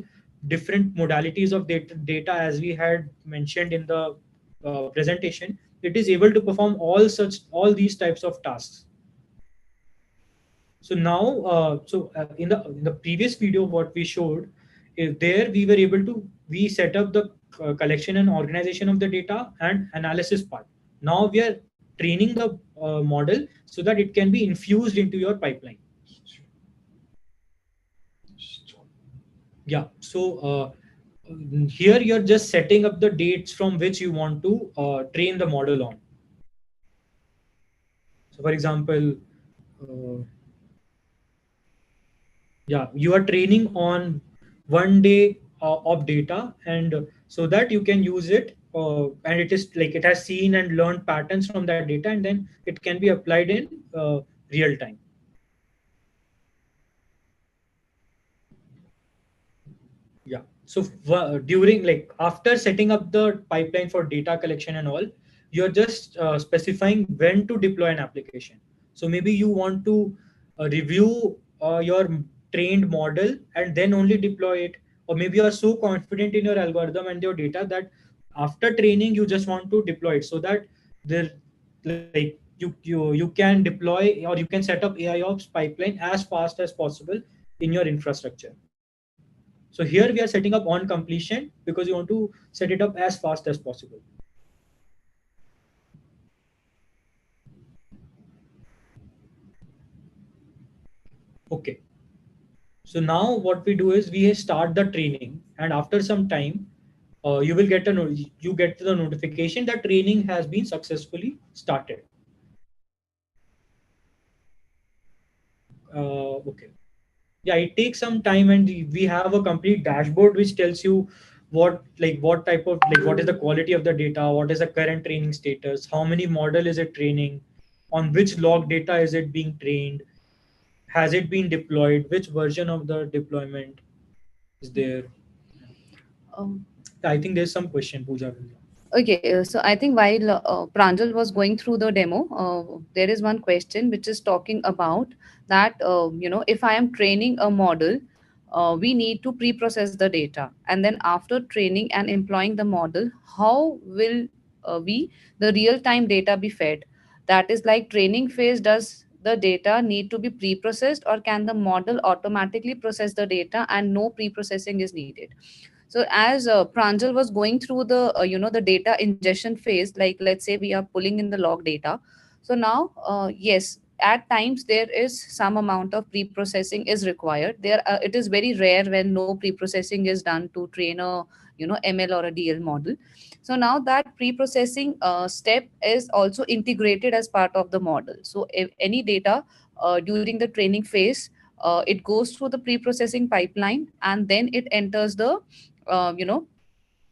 different modalities of data as we had mentioned in the presentation. It is able to perform all these types of tasks. So now, in the previous video, what we showed is there we were able to we set up the collection and organization of the data and analysis part. Now we are training the model so that it can be infused into your pipeline. Yeah. So here you're just setting up the dates from which you want to train the model on. So for example, yeah, you are training on 1 day of data, and so that you can use it, and it is like it has seen and learned patterns from that data, and then it can be applied in real time. Yeah. So during, like after setting up the pipeline for data collection and all, you're just specifying when to deploy an application. So maybe you want to review your trained model and then only deploy it, or maybe you are so confident in your algorithm and your data that after training you just want to deploy it, so that there, like you can deploy or you can set up AIOps pipeline as fast as possible in your infrastructure. So here we are setting up on completion because you want to set it up as fast as possible. Okay. So now what we do is we start the training, and after some time, you get the notification that training has been successfully started. Okay. Yeah, it takes some time, and we have a complete dashboard which tells you what type of, what is the quality of the data, what is the current training status, how many model is it training, on which log data is it being trained, has it been deployed, which version of the deployment is there. Um, I think there's some question, Pooja. Okay, so I think while Pranjal was going through the demo, there is one question which is talking about that, if I am training a model, we need to pre-process the data. And then after training and employing the model, how will the real-time data be fed? That is like training phase, does the data need to be pre-processed, or can the model automatically process the data and no pre-processing is needed? So as Pranjal was going through the data ingestion phase, like let's say we are pulling in the log data. So now, yes, at times there is some amount of pre-processing is required. It is very rare when no pre-processing is done to train a ML or a DL model. So now that pre-processing step is also integrated as part of the model. So if any data during the training phase, it goes through the pre-processing pipeline, and then it enters the uh, you know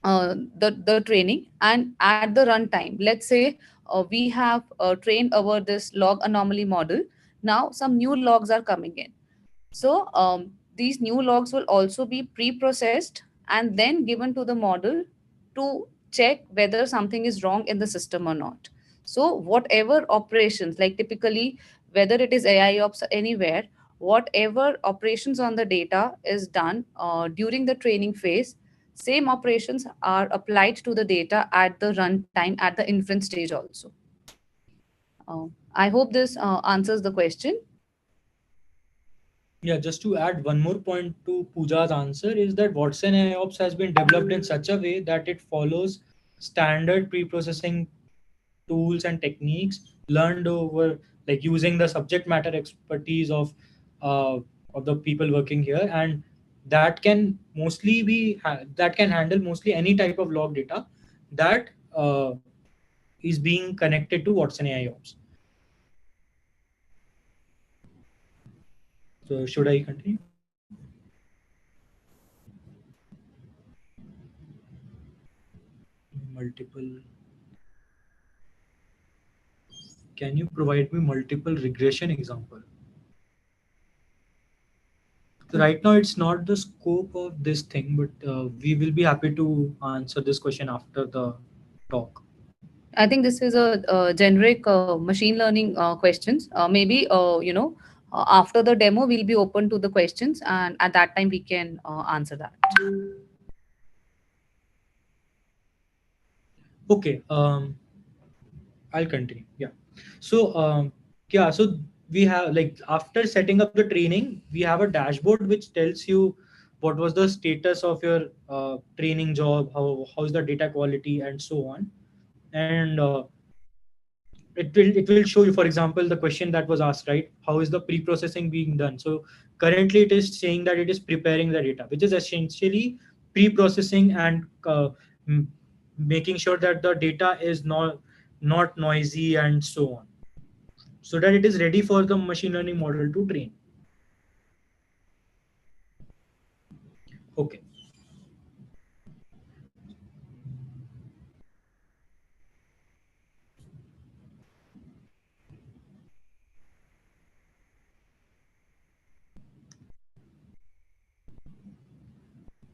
the training. And at the runtime, let's say we have trained over this log anomaly model. Now some new logs are coming in. So these new logs will also be pre-processed and then given to the model to check whether something is wrong in the system or not. So whatever operations, like typically whether it is AIOps anywhere, whatever operations on the data is done during the training phase, same operations are applied to the data at the runtime at the inference stage also. I hope this answers the question. Yeah, just to add one more point to Pooja's answer is that Watson AIOps has been developed in such a way that it follows standard pre-processing tools and techniques learned over, like, using the subject matter expertise uh, of the people working here, and that can that can handle mostly any type of log data that is being connected to Watson AIOps. So should I continue? Multiple. Can you provide me multiple regression example? So right now it's not the scope of this thing, but we will be happy to answer this question after the talk. I think this is a generic machine learning questions. Maybe after the demo, we'll be open to the questions, and at that time we can answer that. Okay, I'll continue. Yeah. So yeah, so we have, like, after setting up the training, we have a dashboard which tells you what was the status of your training job, how is the data quality, and so on. And it will show you, for example, the question that was asked, right? How is the pre-processing being done? So currently it is saying that it is preparing the data, which is essentially pre-processing and m- making sure that the data is not noisy and so on, so that it is ready for the machine learning model to train. Okay.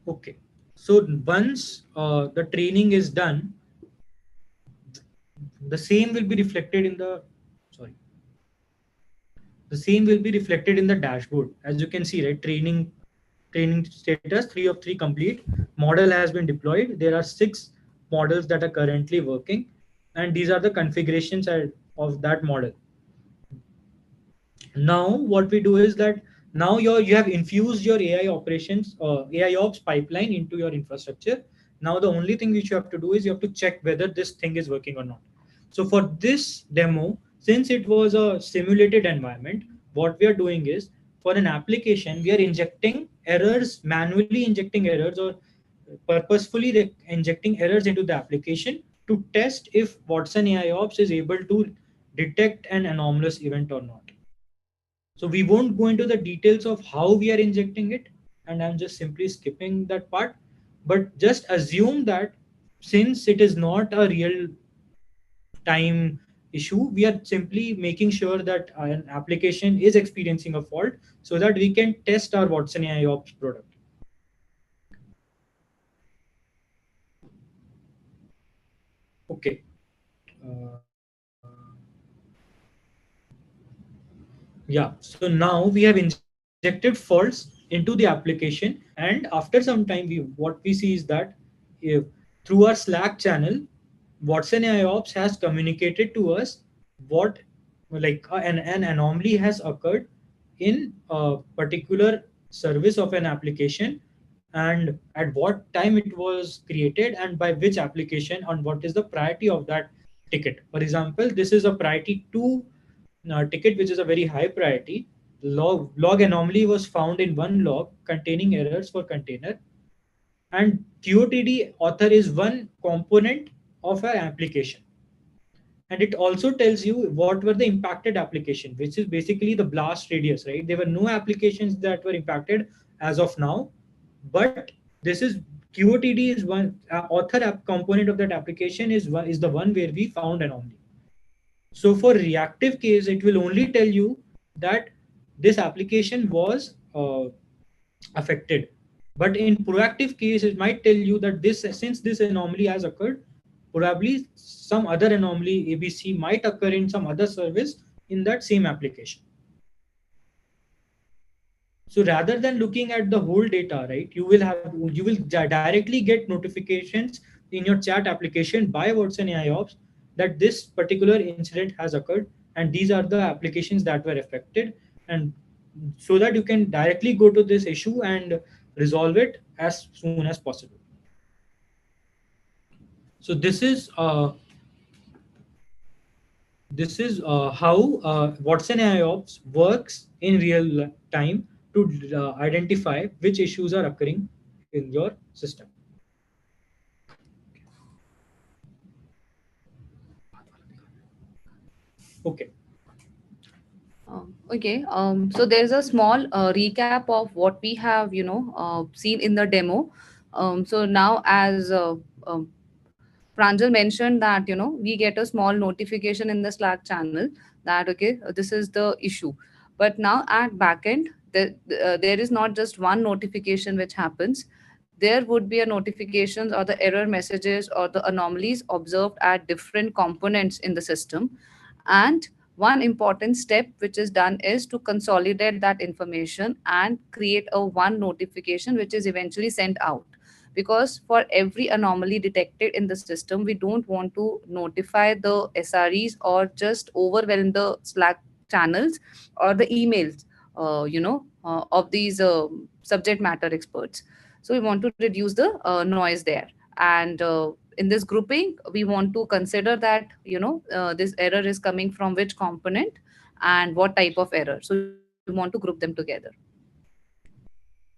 Okay. So once the training is done, the same will be reflected in the, sorry, the same will be reflected in the dashboard. As you can see, right, training status 3 of 3 complete, model has been deployed. There are 6 models that are currently working, and these are the configurations of that model. Now what we do is that now you have infused your AI operations, AI ops pipeline into your infrastructure. Now the only thing which you have to do is you have to check whether this thing is working or not. So for this demo, since it was a simulated environment, what we are doing is, for an application, we are injecting errors, manually injecting errors, or purposefully injecting errors into the application to test if Watson AI Ops is able to detect an anomalous event or not. So we won't go into the details of how we are injecting it, and I'm just simply skipping that part. But just assume that since it is not a real time issue, we are simply making sure that an application is experiencing a fault so that we can test our Watson AI Ops product. Okay. Yeah, so now we have injected faults into the application, and after some time, what we see is that if, through our Slack channel, Watson AIOps has communicated to us what, like, an anomaly has occurred in a particular service of an application, and at what time it was created, and by which application, and what is the priority of that ticket. For example, this is a priority 2 ticket, which is a very high priority. Log anomaly was found in one log containing errors for container, and QOTD author is one component of our application. And it also tells you what were the impacted application, which is basically the blast radius, right? There were no applications that were impacted as of now, but this is QOTD is one author app component of that application is the one where we found anomaly. So for reactive case, it will only tell you that this application was affected. But in proactive case, it might tell you that since this anomaly has occurred, probably some other anomaly ABC might occur in some other service in that same application. So rather than looking at the whole data, right, you will directly get notifications in your chat application by Watson AIOps that this particular incident has occurred, and these are the applications that were affected, and so that you can directly go to this issue and resolve it as soon as possible. So this is how Watson AIOps works in real time to identify which issues are occurring in your system. Okay. Okay. So there's a small recap of what we have, seen in the demo. So now, as Pranjal mentioned that we get a small notification in the Slack channel that okay, this is the issue. But now at backend, there is not just one notification which happens. There would be a notifications or the error messages or the anomalies observed at different components in the system. And one important step which is done is to consolidate that information and create a one notification which is eventually sent out, because for every anomaly detected in the system we don't want to notify the SREs or just overwhelm the Slack channels or the emails of these subject matter experts. So we want to reduce the noise there. And in this grouping we want to consider that this error is coming from which component and what type of error, so we want to group them together.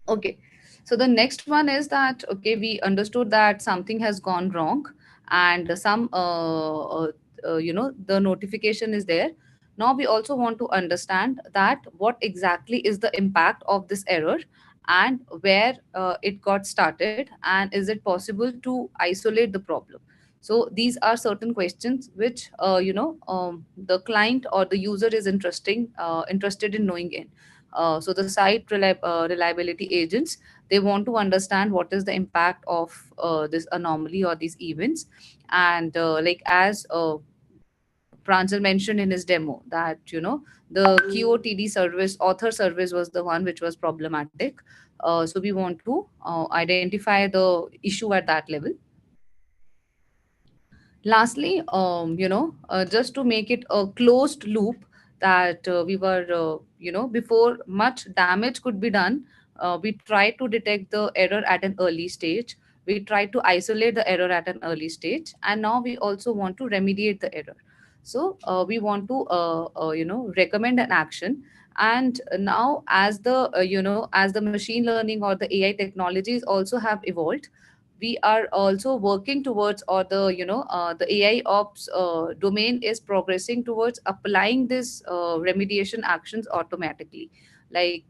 Okay. So the next one is that, okay, we understood that something has gone wrong and some, the notification is there. Now we also want to understand that what exactly is the impact of this error and where it got started, and is it possible to isolate the problem. So these are certain questions which, the client or the user is interested in knowing in. So the site reliability agents, they want to understand what is the impact of this anomaly or these events. And like as Pranjal mentioned in his demo that, the QOTD service, author service was the one which was problematic. So we want to identify the issue at that level. Lastly, just to make it a closed loop, that we were, before much damage could be done, we try to detect the error at an early stage. We try to isolate the error at an early stage, and now we also want to remediate the error. So we want to, recommend an action. And now, as the machine learning or the AI technologies also have evolved, we are also working towards, or the AI ops domain is progressing towards applying this remediation actions automatically, like,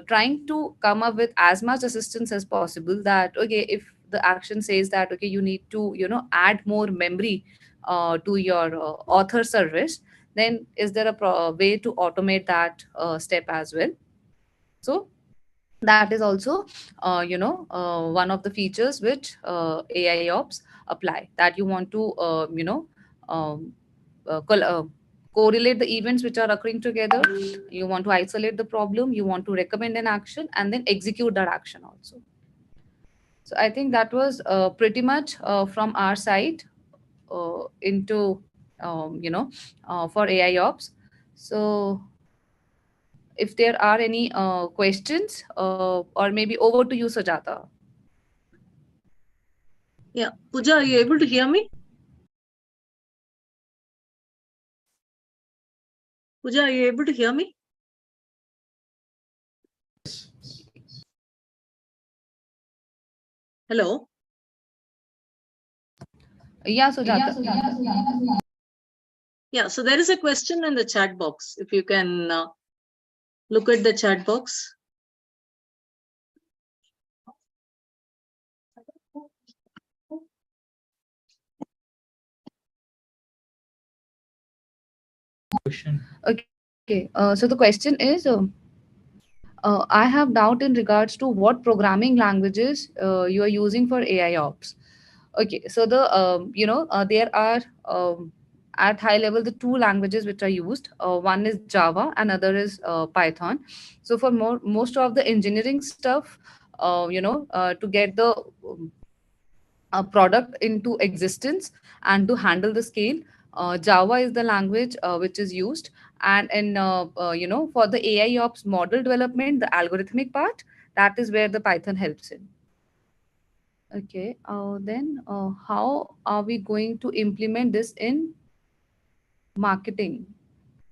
trying to come up with as much assistance as possible, that okay, if the action says that okay, you need to add more memory to your author service, then is there a way to automate that step as well? So that is also one of the features which AI ops apply, that you want to um, correlate the events which are occurring together. You want to isolate the problem, you want to recommend an action, and then execute that action also. So I think that was pretty much from our side into for AI ops. So if there are any questions, or maybe over to you, Sujata. Yeah, Pooja, are you able to hear me? Pooja, are you able to hear me? Hello? Yeah, Sujata. Yeah, so there is a question in the chat box. If you can look at the chat box. Question. Okay, so the question is, I have doubt in regards to what programming languages you are using for AI ops. Okay, so there are, at high level, the two languages which are used. One is Java, and other is Python. So for most of the engineering stuff, to get the product into existence and to handle the scale, Java is the language which is used. And in for the AI ops model development, the algorithmic part, that is where the Python helps in. Okay, then how are we going to implement this in marketing?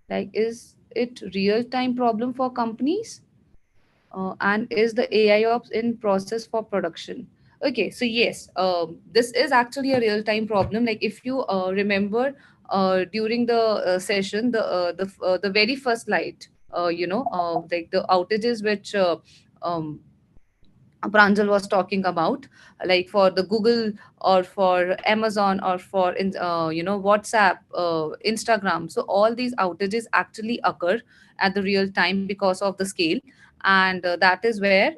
Like, is it real time problem for companies? And is the AI ops in process for production? Okay, so yes, this is actually a real time problem. Like, if you remember, during the session, the very first slide, like the outages which Pranjal was talking about, like for the Google or for Amazon or for WhatsApp, Instagram. So all these outages actually occur at the real time because of the scale, and that is where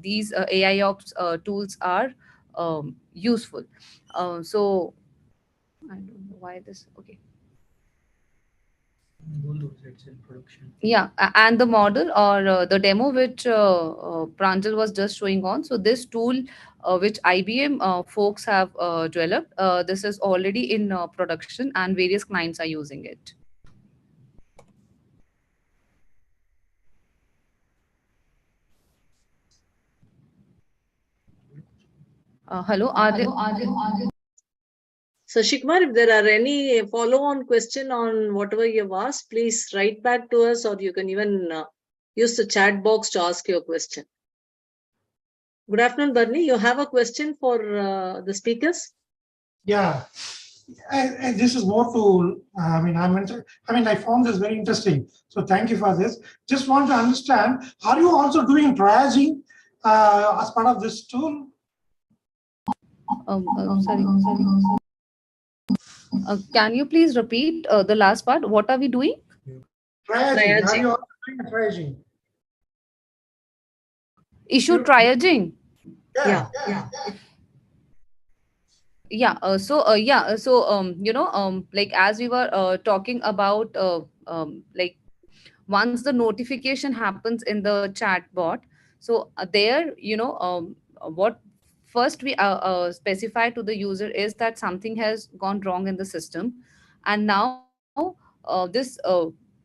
these AI ops tools are useful. So I don't know why this. Okay. It's in production. Yeah, and the model or the demo which Pranjal was just showing on. So this tool, which IBM folks have developed, this is already in production, and various clients are using it. Hello, are there? So Shikmar, if there are any follow-on question on whatever you've asked, please write back to us, or you can even use the chat box to ask your question. Good afternoon, Barney. You have a question for the speakers? Yeah, and this is more to, I found this very interesting. So thank you for this. Just want to understand, are you also doing triaging as part of this tool? Sorry. Can you please repeat the last part? What are we doing? Triaging. Are you also doing triaging? Issue triaging. Yeah. Like as we were talking about like once the notification happens in the chat bot, so there, what first we specify to the user is that something has gone wrong in the system. And now this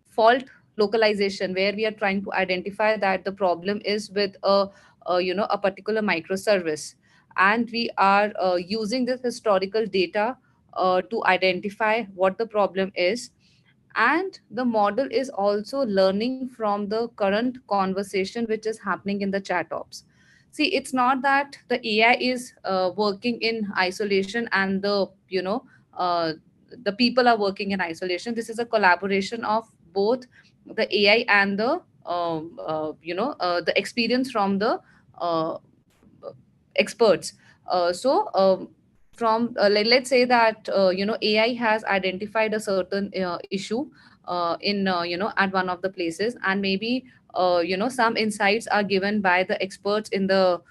fault localization, where we are trying to identify that the problem is with a particular microservice, and we are using this historical data to identify what the problem is. And the model is also learning from the current conversation which is happening in the chat ops. See, it's not that the AI is working in isolation, and uh, the people are working in isolation. This is a collaboration of both the AI and the experience from the uh, experts. So from let's say that AI has identified a certain issue in at one of the places, and maybe some insights are given by the experts in the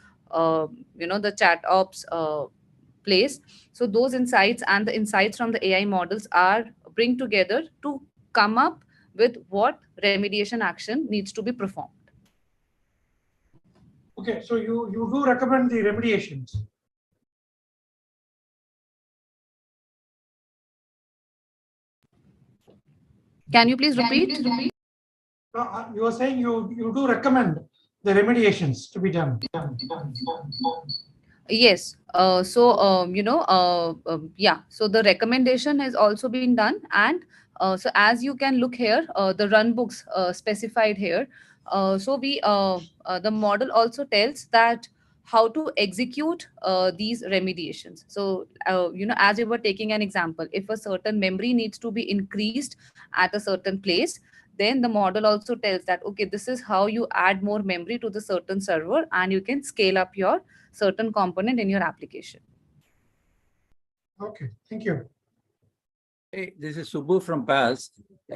chat ops place. So those insights and the insights from the AI models are bring together to come up with what remediation action needs to be performed. Okay, so you do recommend the remediations. Can you please repeat? You were saying you do recommend the remediations to be done. Yes. So the recommendation has also been done. And so as you can look here, the run books specified here. The model also tells that how to execute these remediations. So, as you were taking an example, if a certain memory needs to be increased at a certain place, then the model also tells that, okay, this is how you add more memory to the certain server, and you can scale up your certain component in your application. Okay, thank you. Hey, this is Subbu from PALS.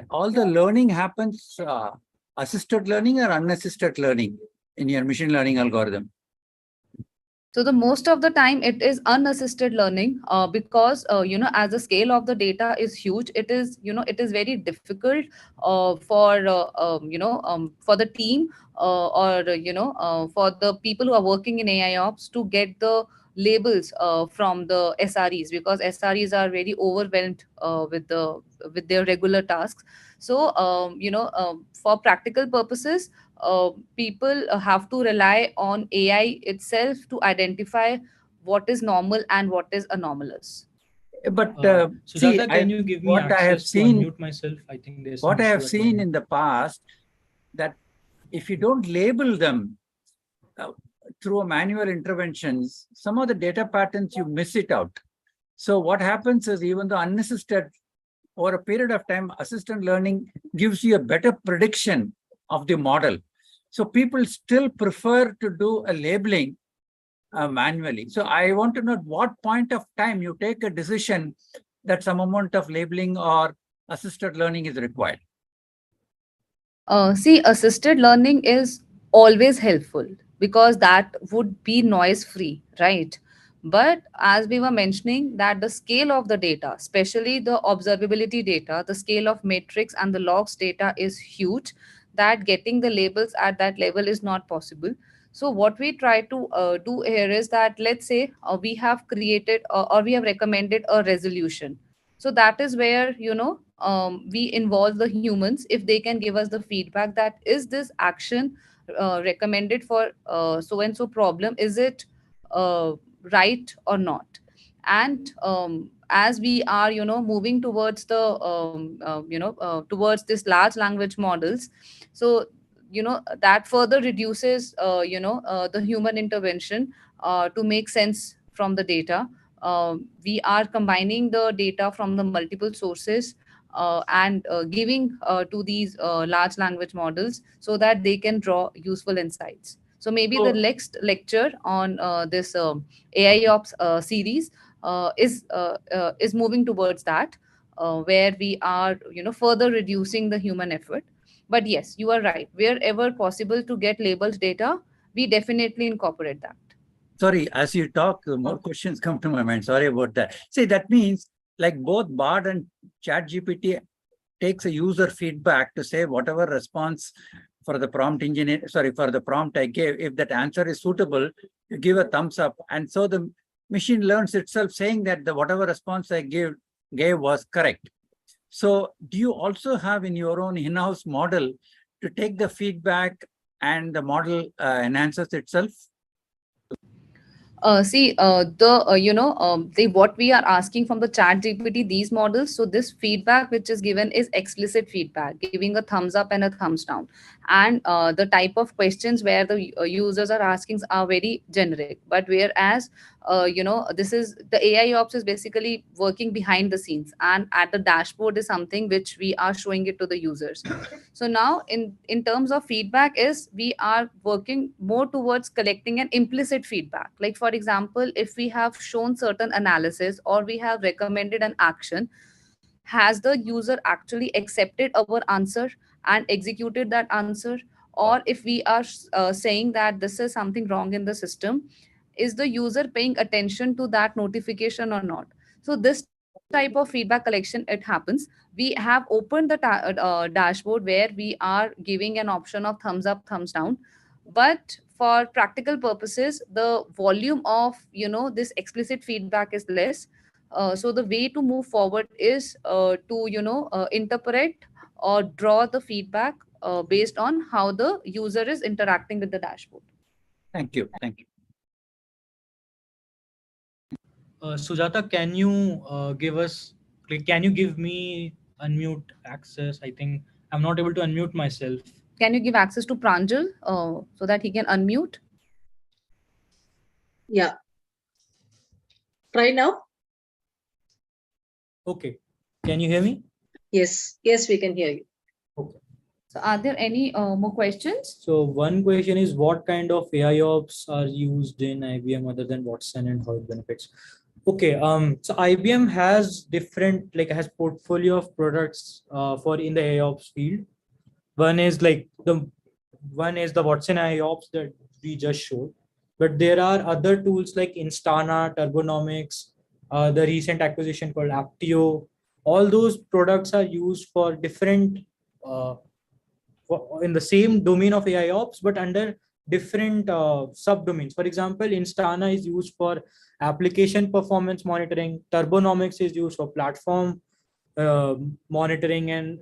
All the learning happens assisted learning or unassisted learning in your machine learning algorithm? So the most of the time it is unassisted learning, because as the scale of the data is huge, it is very difficult for the team, or for the people who are working in AI ops to get the labels from the SREs, because SREs are very overwhelmed with their regular tasks. So for practical purposes, people have to rely on AI itself to identify what is normal and what is anomalous. But see, Sujata, can you give me what I have access to seen, unmute myself? I think there's what some I have issue at my seen end. in the past, that if you don't label them through a manual interventions, some of the data patterns you miss it out. So what happens is, even though unassisted, over a period of time, assisted learning gives you a better prediction of the model. So people still prefer to do a labeling manually. So I want to know at what point of time you take a decision that some amount of labeling or assisted learning is required. See, assisted learning is always helpful because that would be noise free, right? But as we were mentioning, that the scale of the data, especially the observability data, the scale of metrics and the logs data is huge, that getting the labels at that level is not possible. So what we try to do here is that, let's say we have created or we have recommended a resolution. So that is where we involve the humans, if they can give us the feedback that is this action recommended for so and so problem, is it uh, right or not. And as we are moving towards towards this large language models, so that further reduces the human intervention to make sense from the data. We are combining the data from the multiple sources and giving to these large language models so that they can draw useful insights. So maybe the next lecture on this AIOps series is moving towards that, where we are further reducing the human effort. But yes, you are right. Wherever possible to get labeled data, we definitely incorporate that. Sorry, as you talk, more questions come to my mind. Sorry about that. See, that means like both Bard and ChatGPT takes a user feedback to say whatever response for the prompt engineer, sorry, for the prompt I gave, if that answer is suitable, you give a thumbs up. And so the machine learns itself saying that the whatever response I gave was correct. So do you also have in your own in-house model to take the feedback and the model enhances itself? What we are asking from the chat GPT, these models, so this feedback which is given is explicit feedback, giving a thumbs up and a thumbs down. And the type of questions where the users are asking are very generic. But whereas, this is the AI ops is basically working behind the scenes, and at the dashboard is something which we are showing it to the users. So now in terms of feedback is we are working more towards collecting an implicit feedback. Like for example, if we have shown certain analysis or we have recommended an action, has the user actually accepted our answer and executed that answer? Or if we are saying that this is something wrong in the system, is the user paying attention to that notification or not? So this type of feedback collection, it happens. We have opened the dashboard where we are giving an option of thumbs up, thumbs down. But for practical purposes, the volume of this explicit feedback is less. So the way to move forward is to interpret or draw the feedback based on how the user is interacting with the dashboard. Thank you. Thank you. Sujata, can you can you give me unmute access? I think I'm not able to unmute myself. Can you give access to Pranjal so that he can unmute? Yeah. Try now. Okay. Can you hear me? Yes. Yes, we can hear you. Okay. So are there any more questions? So one question is, what kind of AIOps are used in IBM other than Watson, and how it benefits? Okay. So IBM has different, has portfolio of products for in the AIOps field. One is the Watson IOPS that we just showed, but there are other tools like Instana, Turbonomics, the recent acquisition called Aptio. All those products are used for different in the same domain of AIOps, but under different subdomains. For example, Instana is used for application performance monitoring. Turbonomics is used for platform monitoring and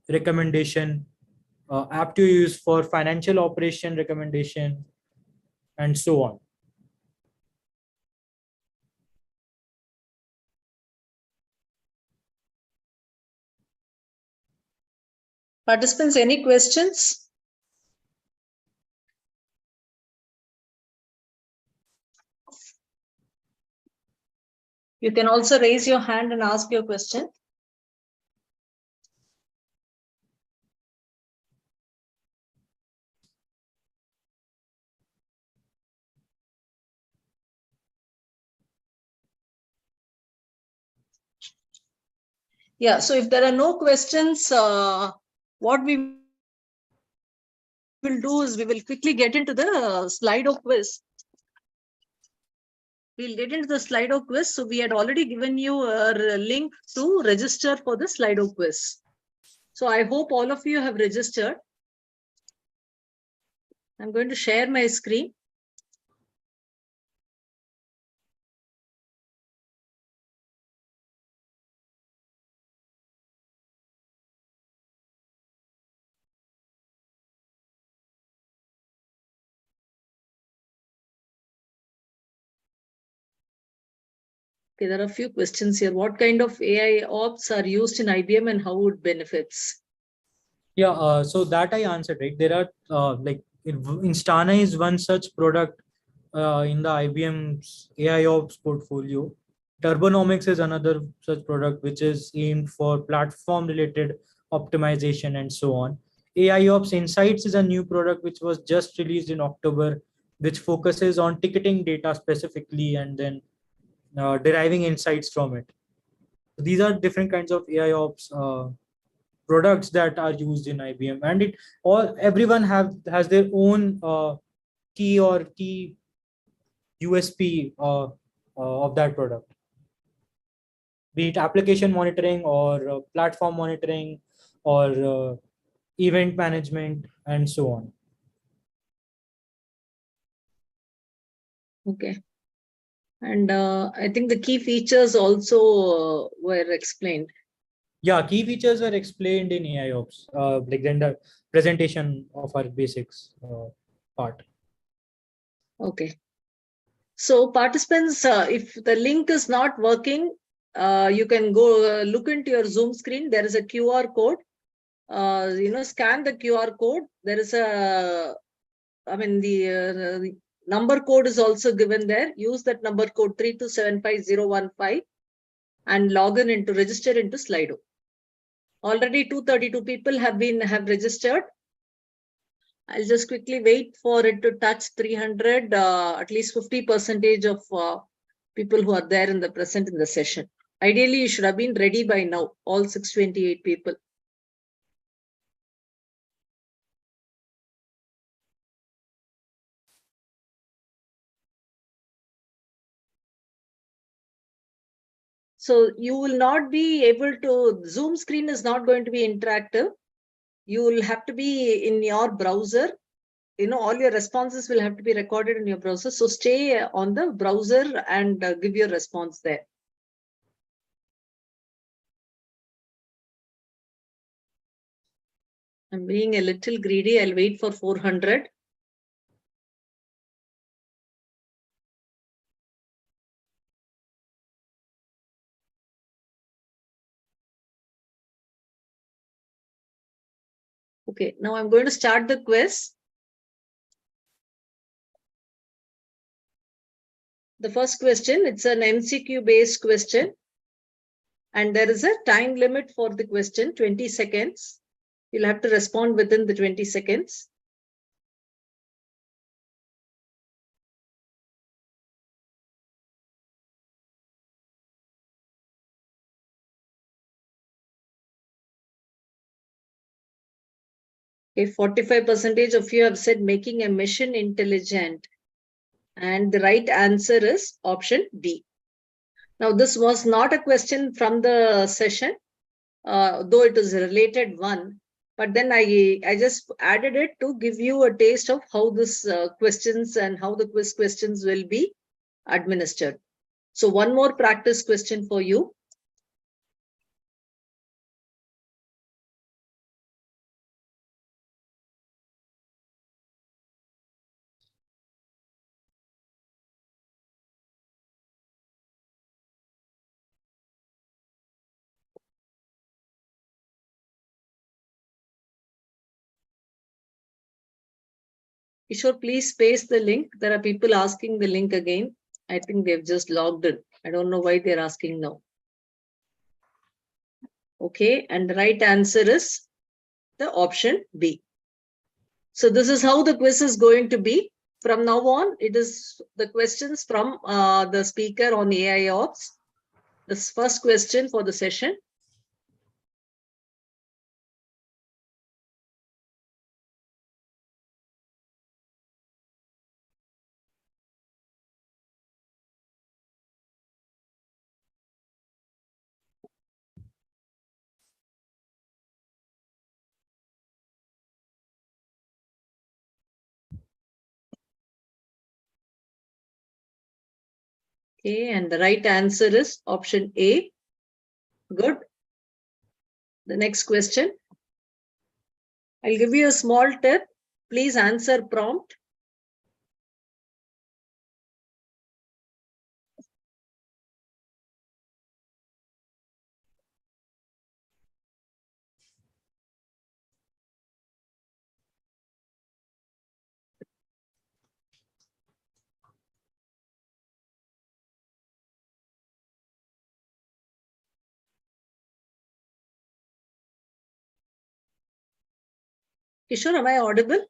recommendation. Aptio use for financial operation recommendation, and so on. Participants, any questions? You can also raise your hand and ask your question. Yeah, so if there are no questions, what we will do is we will quickly get into the Slido quiz. We'll get into the Slido quiz. So we had already given you a link to register for the Slido quiz. So I hope all of you have registered. I'm going to share my screen. Okay, there are a few questions here. What kind of AI ops are used in IBM and how it benefits? Yeah, so that I answered, right? There are Instana is one such product in the IBM's AIOps portfolio. Turbonomics is another such product which is aimed for platform related optimization and so on. AIOps Insights is a new product which was just released in October, which focuses on ticketing data specifically and then deriving insights from it. These are different kinds of AIOps products that are used in IBM, and everyone has their own key USP of that product, be it application monitoring or platform monitoring or event management and so on. Okay. And I think the key features also were explained. Yeah, key features were explained in AIOps, like then the presentation of our basics part. Okay. So participants, if the link is not working, you can go look into your Zoom screen. There is a QR code. Scan the QR code. There is the number code is also given there. Use that number code 3275015 and log in into register into Slido. Already 232 people have registered. I'll just quickly wait for it to touch 300, at least 50% of people who are there in the present in the session. Ideally, you should have been ready by now, all 628 people. So you will not be able to, Zoom screen is not going to be interactive. You will have to be in your browser. All your responses will have to be recorded in your browser. So stay on the browser and give your response there. I'm being a little greedy. I'll wait for 400. Okay, now I'm going to start the quiz. The first question, it's an MCQ based question. And there is a time limit for the question, 20 seconds. You'll have to respond within the 20 seconds. Okay, 45% of you have said making a mission intelligent. And the right answer is option B. Now, this was not a question from the session, though it is a related one. But then I just added it to give you a taste of how this questions and how the quiz questions will be administered. So one more practice question for you. Kishore, please paste the link. There are people asking the link again. I think they've just logged in. I don't know why they're asking now. Okay, and the right answer is the option B. So this is how the quiz is going to be. From now on, it is the questions from the speaker on AIOps. This first question for the session. Okay, and the right answer is option A. Good. The next question. I'll give you a small tip. Please answer prompt. Kishore, am I audible?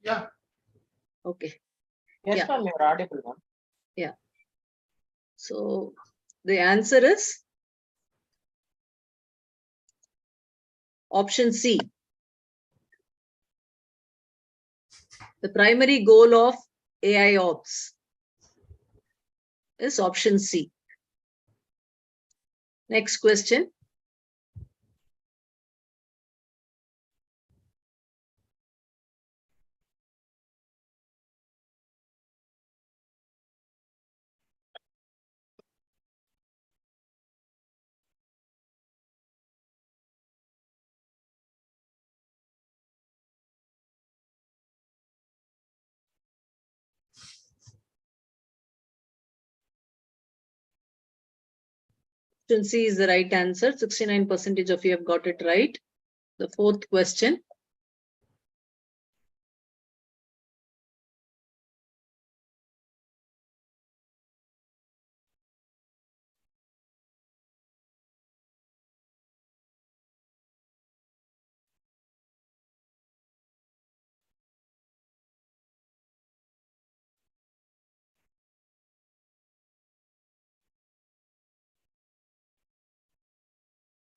Yeah. Okay. Yes, Yeah. ma'am, you're audible, ma'am. Yeah. So the answer is option C. The primary goal of AIOps. is option C. Next question. Option C is the right answer. 69% of you have got it right. The fourth question.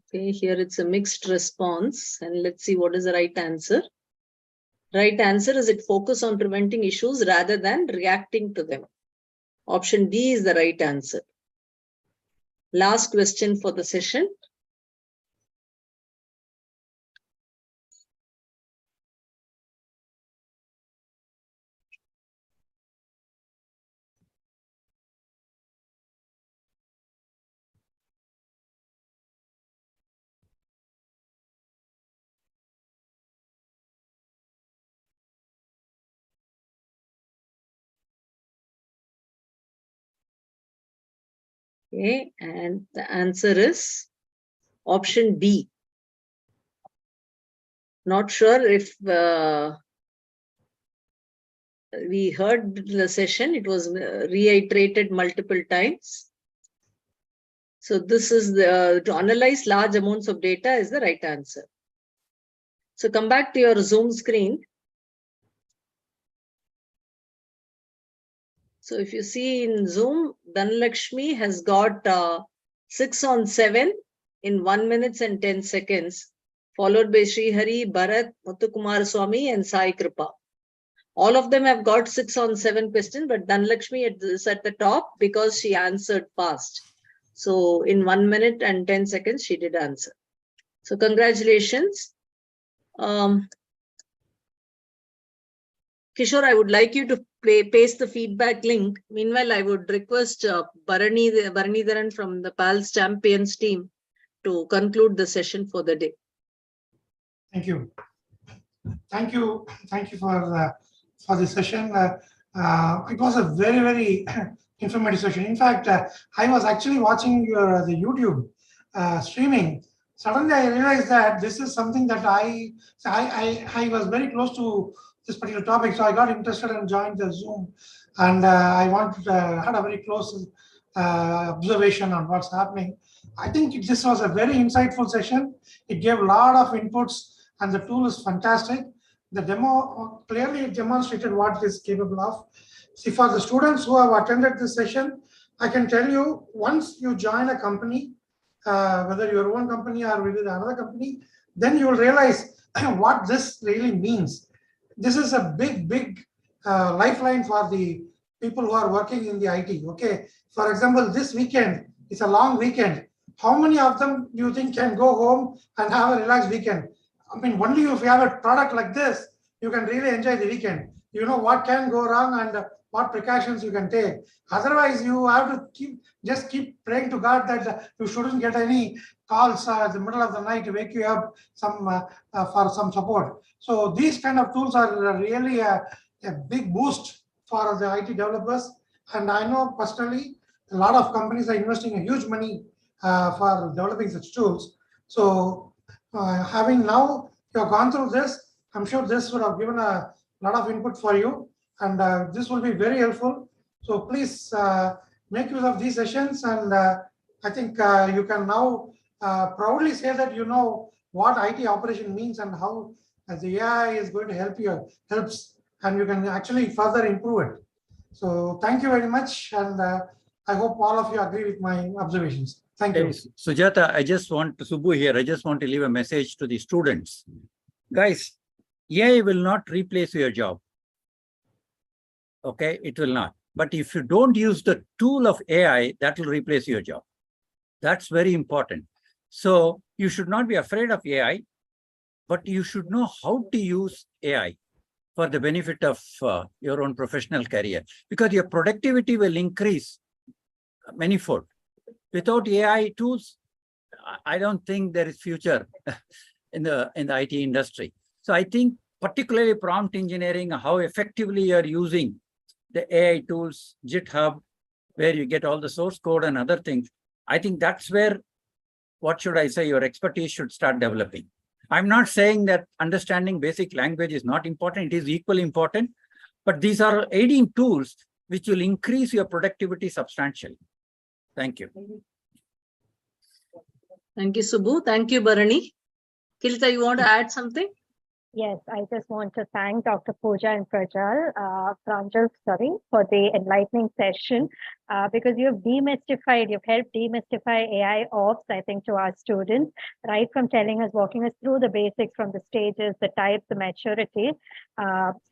Okay, here it's a mixed response, and let's see what is the right answer. Right answer is it focus on preventing issues rather than reacting to them. Option D is the right answer. Last question for the session. Okay, and the answer is option B. Not sure if we heard the session, it was reiterated multiple times. So this is to analyze large amounts of data is the right answer. So come back to your Zoom screen. So if you see in Zoom, Dhanlakshmi has got 6 on 7 in 1 minute and 10 seconds, followed by Srihari, Bharat, Muthukumar Swami, and Sai Kripa. All of them have got 6 on 7 questions, but Dhanlakshmi is at the top because she answered fast. So in 1 minute and 10 seconds, she did answer. So congratulations. Kishore, I would like you to paste the feedback link. Meanwhile, I would request Bharanidharan from the PALS Champions team to conclude the session for the day. Thank you. Thank you. Thank you for the session. It was a very, very informative session. In fact, I was actually watching the YouTube streaming. Suddenly, I realized that this is something that I was very close to this particular topic, so I got interested and joined the Zoom, and I had a very close observation on what's happening. I think this was a very insightful session. It gave a lot of inputs, and the tool is fantastic. The demo clearly demonstrated what it is capable of. See, for the students who have attended this session, I can tell you, once you join a company, whether your own company or with another company, then you will realize what this really means. This is a big lifeline for the people who are working in the IT. Okay, for example, this weekend is a long weekend. How many of them do you think can go home and have a relaxed weekend? I mean, only if you have a product like this, you can really enjoy the weekend. You know what can go wrong and what precautions you can take. Otherwise, you have to keep praying to God that you shouldn't get any calls in the middle of the night to wake you up for some support. So these kind of tools are really a big boost for the IT developers. And I know personally, a lot of companies are investing a huge money for developing such tools. So having now you have gone through this, I'm sure this would have given a lot of input for you, and this will be very helpful. So please make use of these sessions, and I think you can now proudly say that you know what IT operation means and how the AI is going to helps, and you can actually further improve it. So thank you very much, and I hope all of you agree with my observations. Thank you. Sujata, Subbu here, I just want to leave a message to the students. Guys, AI will not replace your job. Okay, it will not. But if you don't use the tool of AI, that will replace your job. That's very important. So you should not be afraid of AI, but you should know how to use AI for the benefit of your own professional career, because your productivity will increase manifold. Without AI tools, I don't think there is future in the IT industry. So I think particularly prompt engineering, how effectively you're using the AI tools, GitHub, where you get all the source code and other things. I think that's where, what should I say, your expertise should start developing. I'm not saying that understanding basic language is not important. It is equally important, but these are aiding tools which will increase your productivity substantially. Thank you. Thank you, Subbu. Thank you, Bharani. Kilita, you want to add something? Yes, I just want to thank Dr. Pooja and Pranjal, for the enlightening session, because you've helped demystify AI ops, I think, to our students, right from walking us through the basics from the stages, the types, the maturity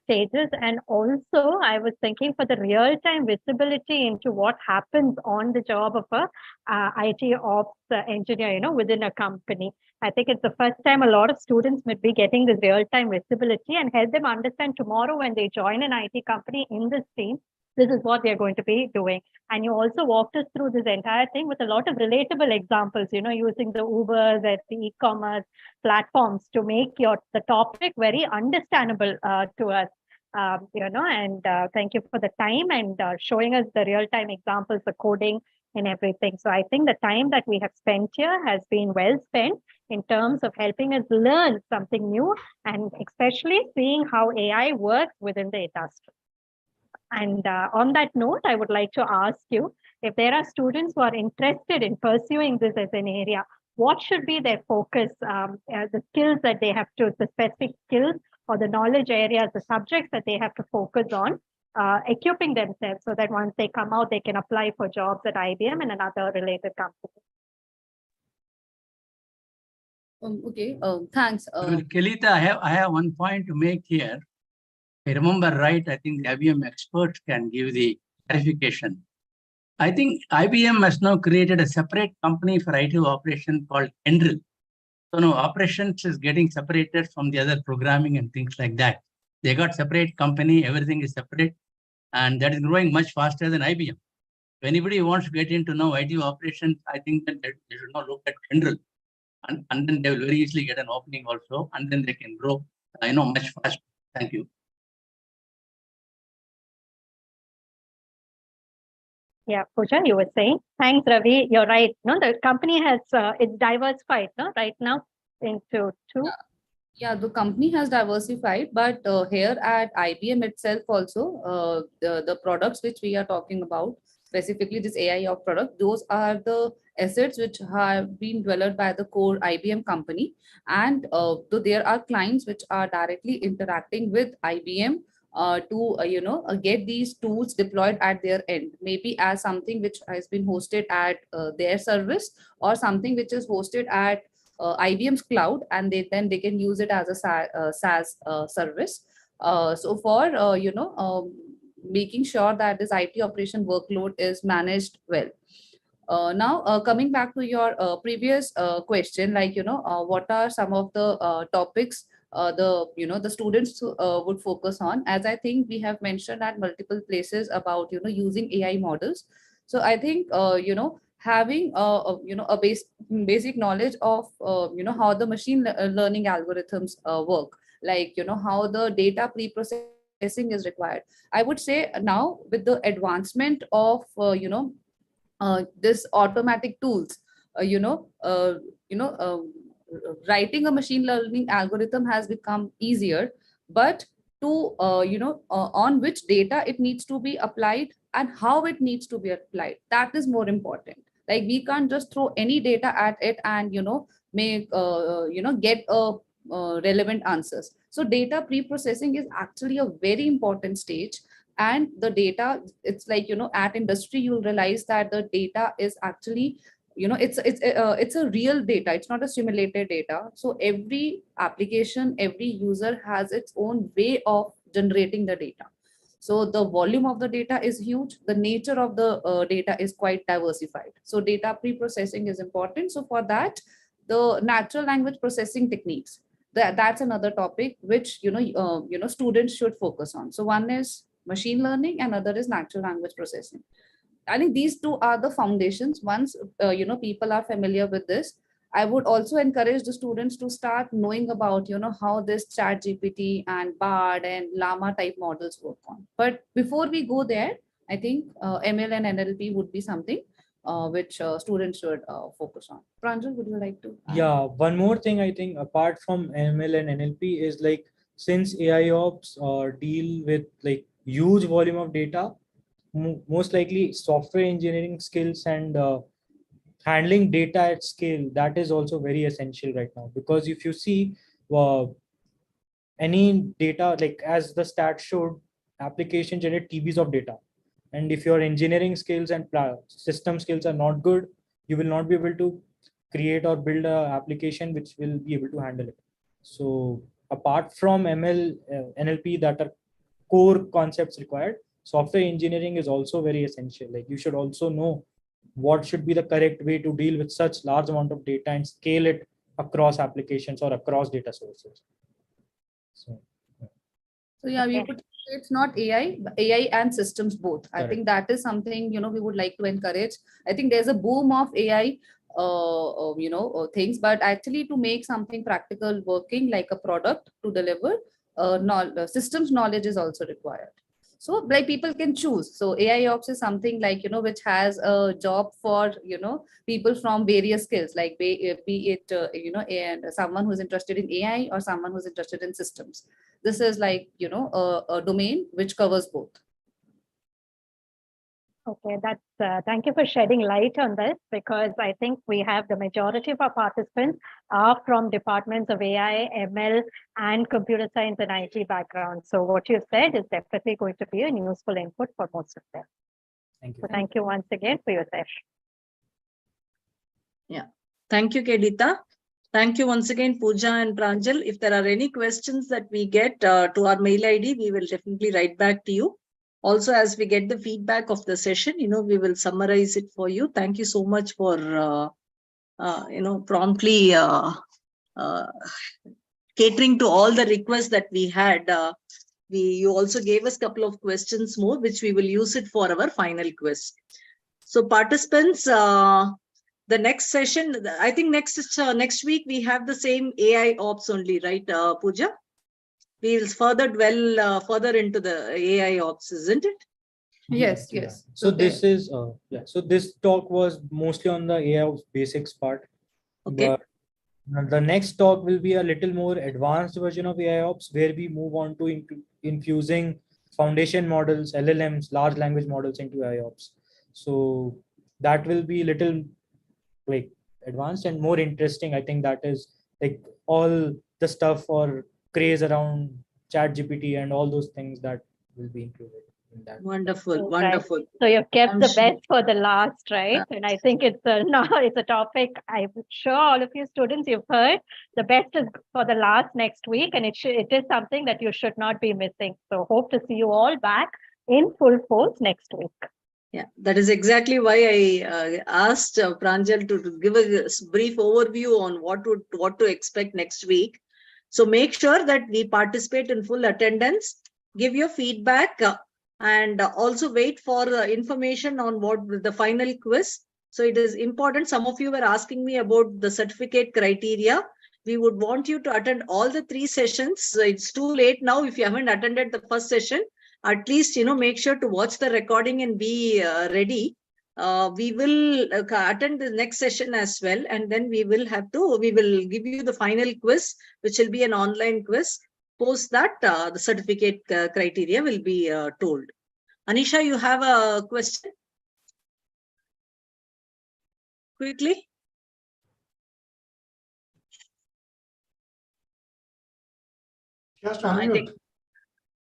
stages. And also, I was thinking for the real-time visibility into what happens on the job of a IT ops engineer, within a company. I think it's the first time a lot of students might be getting this real-time visibility and help them understand tomorrow when they join an IT company in this team, this is what they're going to be doing. And you also walked us through this entire thing with a lot of relatable examples, using the Ubers and the e-commerce platforms to make the topic very understandable to us. And thank you for the time and showing us the real-time examples, the coding and everything. So I think the time that we have spent here has been well spent in terms of helping us learn something new, and especially seeing how AI works within the industry. And on that note, I would like to ask you, if there are students who are interested in pursuing this as an area, what should be their focus, the skills that they have to, the specific skills or the knowledge areas, the subjects that they have to focus on, equipping themselves so that once they come out, they can apply for jobs at IBM and another related company. Okay, thanks. Kelita, I have one point to make here. If I remember right, I think the IBM experts can give the clarification. I think IBM has now created a separate company for IT operation called Kendrill. So now operations is getting separated from the other programming and things like that. They got separate company, everything is separate, and that is growing much faster than IBM. If anybody wants to get into now IT operations, I think that they should now look at Kendrill. And then they will very easily get an opening also, and then they can grow, much faster. Thank you. Yeah, Pooja, you were saying. Thanks, Ravi. You're right. No, the company has it's diversified, right now into two. Yeah, the company has diversified, but here at IBM itself also, the products which we are talking about, specifically this AIOps product, those are the assets which have been developed by the core IBM company. And so there are clients which are directly interacting with IBM to get these tools deployed at their end, maybe as something which has been hosted at their service, or something which is hosted at IBM's cloud, and then they can use it as a SaaS service. So for making sure that this IT operation workload is managed well. Now coming back to your previous question, what are some of the topics the students would focus on? As I think we have mentioned at multiple places about using AI models. So I think having a basic knowledge of how the machine learning algorithms work, how the data pre-processing is required. I would say now with the advancement of this automatic tools, writing a machine learning algorithm has become easier, but to on which data it needs to be applied and how it needs to be applied, that is more important. Like, we can't just throw any data at it and make get a relevant answers. So data pre-processing is actually a very important stage. And the data, it's at industry you'll realize that the data is actually it's a real data, it's not a simulated data. So every application, every user has its own way of generating the data. So the volume of the data is huge. The nature of the data is quite diversified. So data pre-processing is important. So for that, the natural language processing techniques, that's another topic which students should focus on. So one is machine learning and other is natural language processing. I think these two are the foundations. Once people are familiar with this, I would also encourage the students to start knowing about how this Chat GPT and Bard and Llama type models work on. But before we go there, I think ML and NLP would be something which students should focus on. Pranjal, would you like to add? Yeah, one more thing I think apart from ML and NLP is like, since AIOps deal with like huge volume of data, most likely software engineering skills and handling data at scale, that is also very essential right now. Because if you see any data, like as the stat showed, application generate TBs of data. And if your engineering skills and system skills are not good, you will not be able to create or build a application which will be able to handle it. So apart from ML, NLP that are core concepts required, software engineering is also very essential. Like you should also know what should be the correct way to deal with such large amount of data and scale it across applications or across data sources. So yeah, we could say it's not AI, but AI and systems both. I think that is something we would like to encourage. I think there's a boom of AI things, but actually to make something practical working like a product to deliver, systems knowledge is also required. So like people can choose. So AIOps is something like which has a job for people from various skills, like be it and someone who's interested in AI or someone who's interested in systems. This is like a domain which covers both. Okay, that's thank you for shedding light on this, because I think we have the majority of our participants are from departments of AI, ML, and computer science and IT background. So what you said is definitely going to be a useful input for most of them. thank you. So thank you once again for your session. Yeah, thank you, Kedita. Thank you once again, Pooja and Pranjal. If there are any questions that we get to our mail ID, we will definitely write back to you. Also, as we get the feedback of the session, we will summarize it for you. Thank you so much for, promptly catering to all the requests that we had. You also gave us a couple of questions more, which we will use it for our final quiz. So participants, the next session, I think next week we have the same AI ops only, right, Pooja? We will further dwell further into the AI ops, isn't it? Yes. So this is so this talk was mostly on the AI ops basics part. Okay. But the next talk will be a little more advanced version of AI ops, where we move on to infusing foundation models, LLMs, large language models into AI ops. So that will be little like advanced and more interesting. I think that is like all the stuff or craze around Chat GPT and all those things that will be included in that. Wonderful, Right. wonderful. So you've kept I'm the sure- best for the last, right? And I think it's it's a topic I'm sure all of you students you've heard. The best is for the last next week, and it is something that you should not be missing. So hope to see you all back in full force next week. Yeah, that is exactly why I asked Pranjal to give a brief overview on what to expect next week. So make sure that we participate in full attendance, give your feedback, and also wait for information on what the final quiz. So it is important. Some of you were asking me about the certificate criteria. We would want you to attend all the 3 sessions. It's too late now if you haven't attended the first session. At least, make sure to watch the recording and be ready. We will attend the next session as well. And then we will give you the final quiz, which will be an online quiz. Post that, the certificate criteria will be told. Anisha, you have a question? Quickly. Just unmute.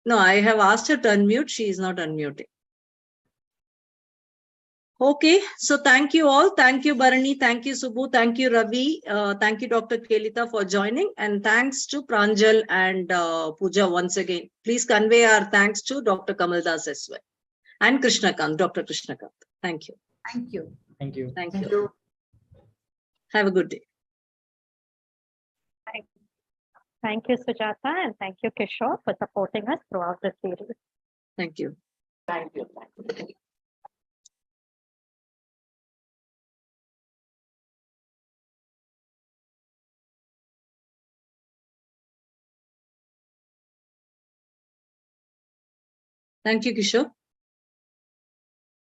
No, I have asked her to unmute. She is not unmuting. Okay, so thank you all. Thank you, Bharani. Thank you, Subbu. Thank you, Ravi. Thank you, Dr. Kelita, for joining. And thanks to Pranjal and Pooja once again. Please convey our thanks to Dr. Kamal Das as well. And Krishnakant, Dr. Krishnakant. Thank you. Thank you. Thank you. Thank Thank you. you. Have a good day. Thank you, Sujata, and thank you, Kishore, for supporting us throughout the series. Thank you. Thank you. Thank you. Thank you, Kishore.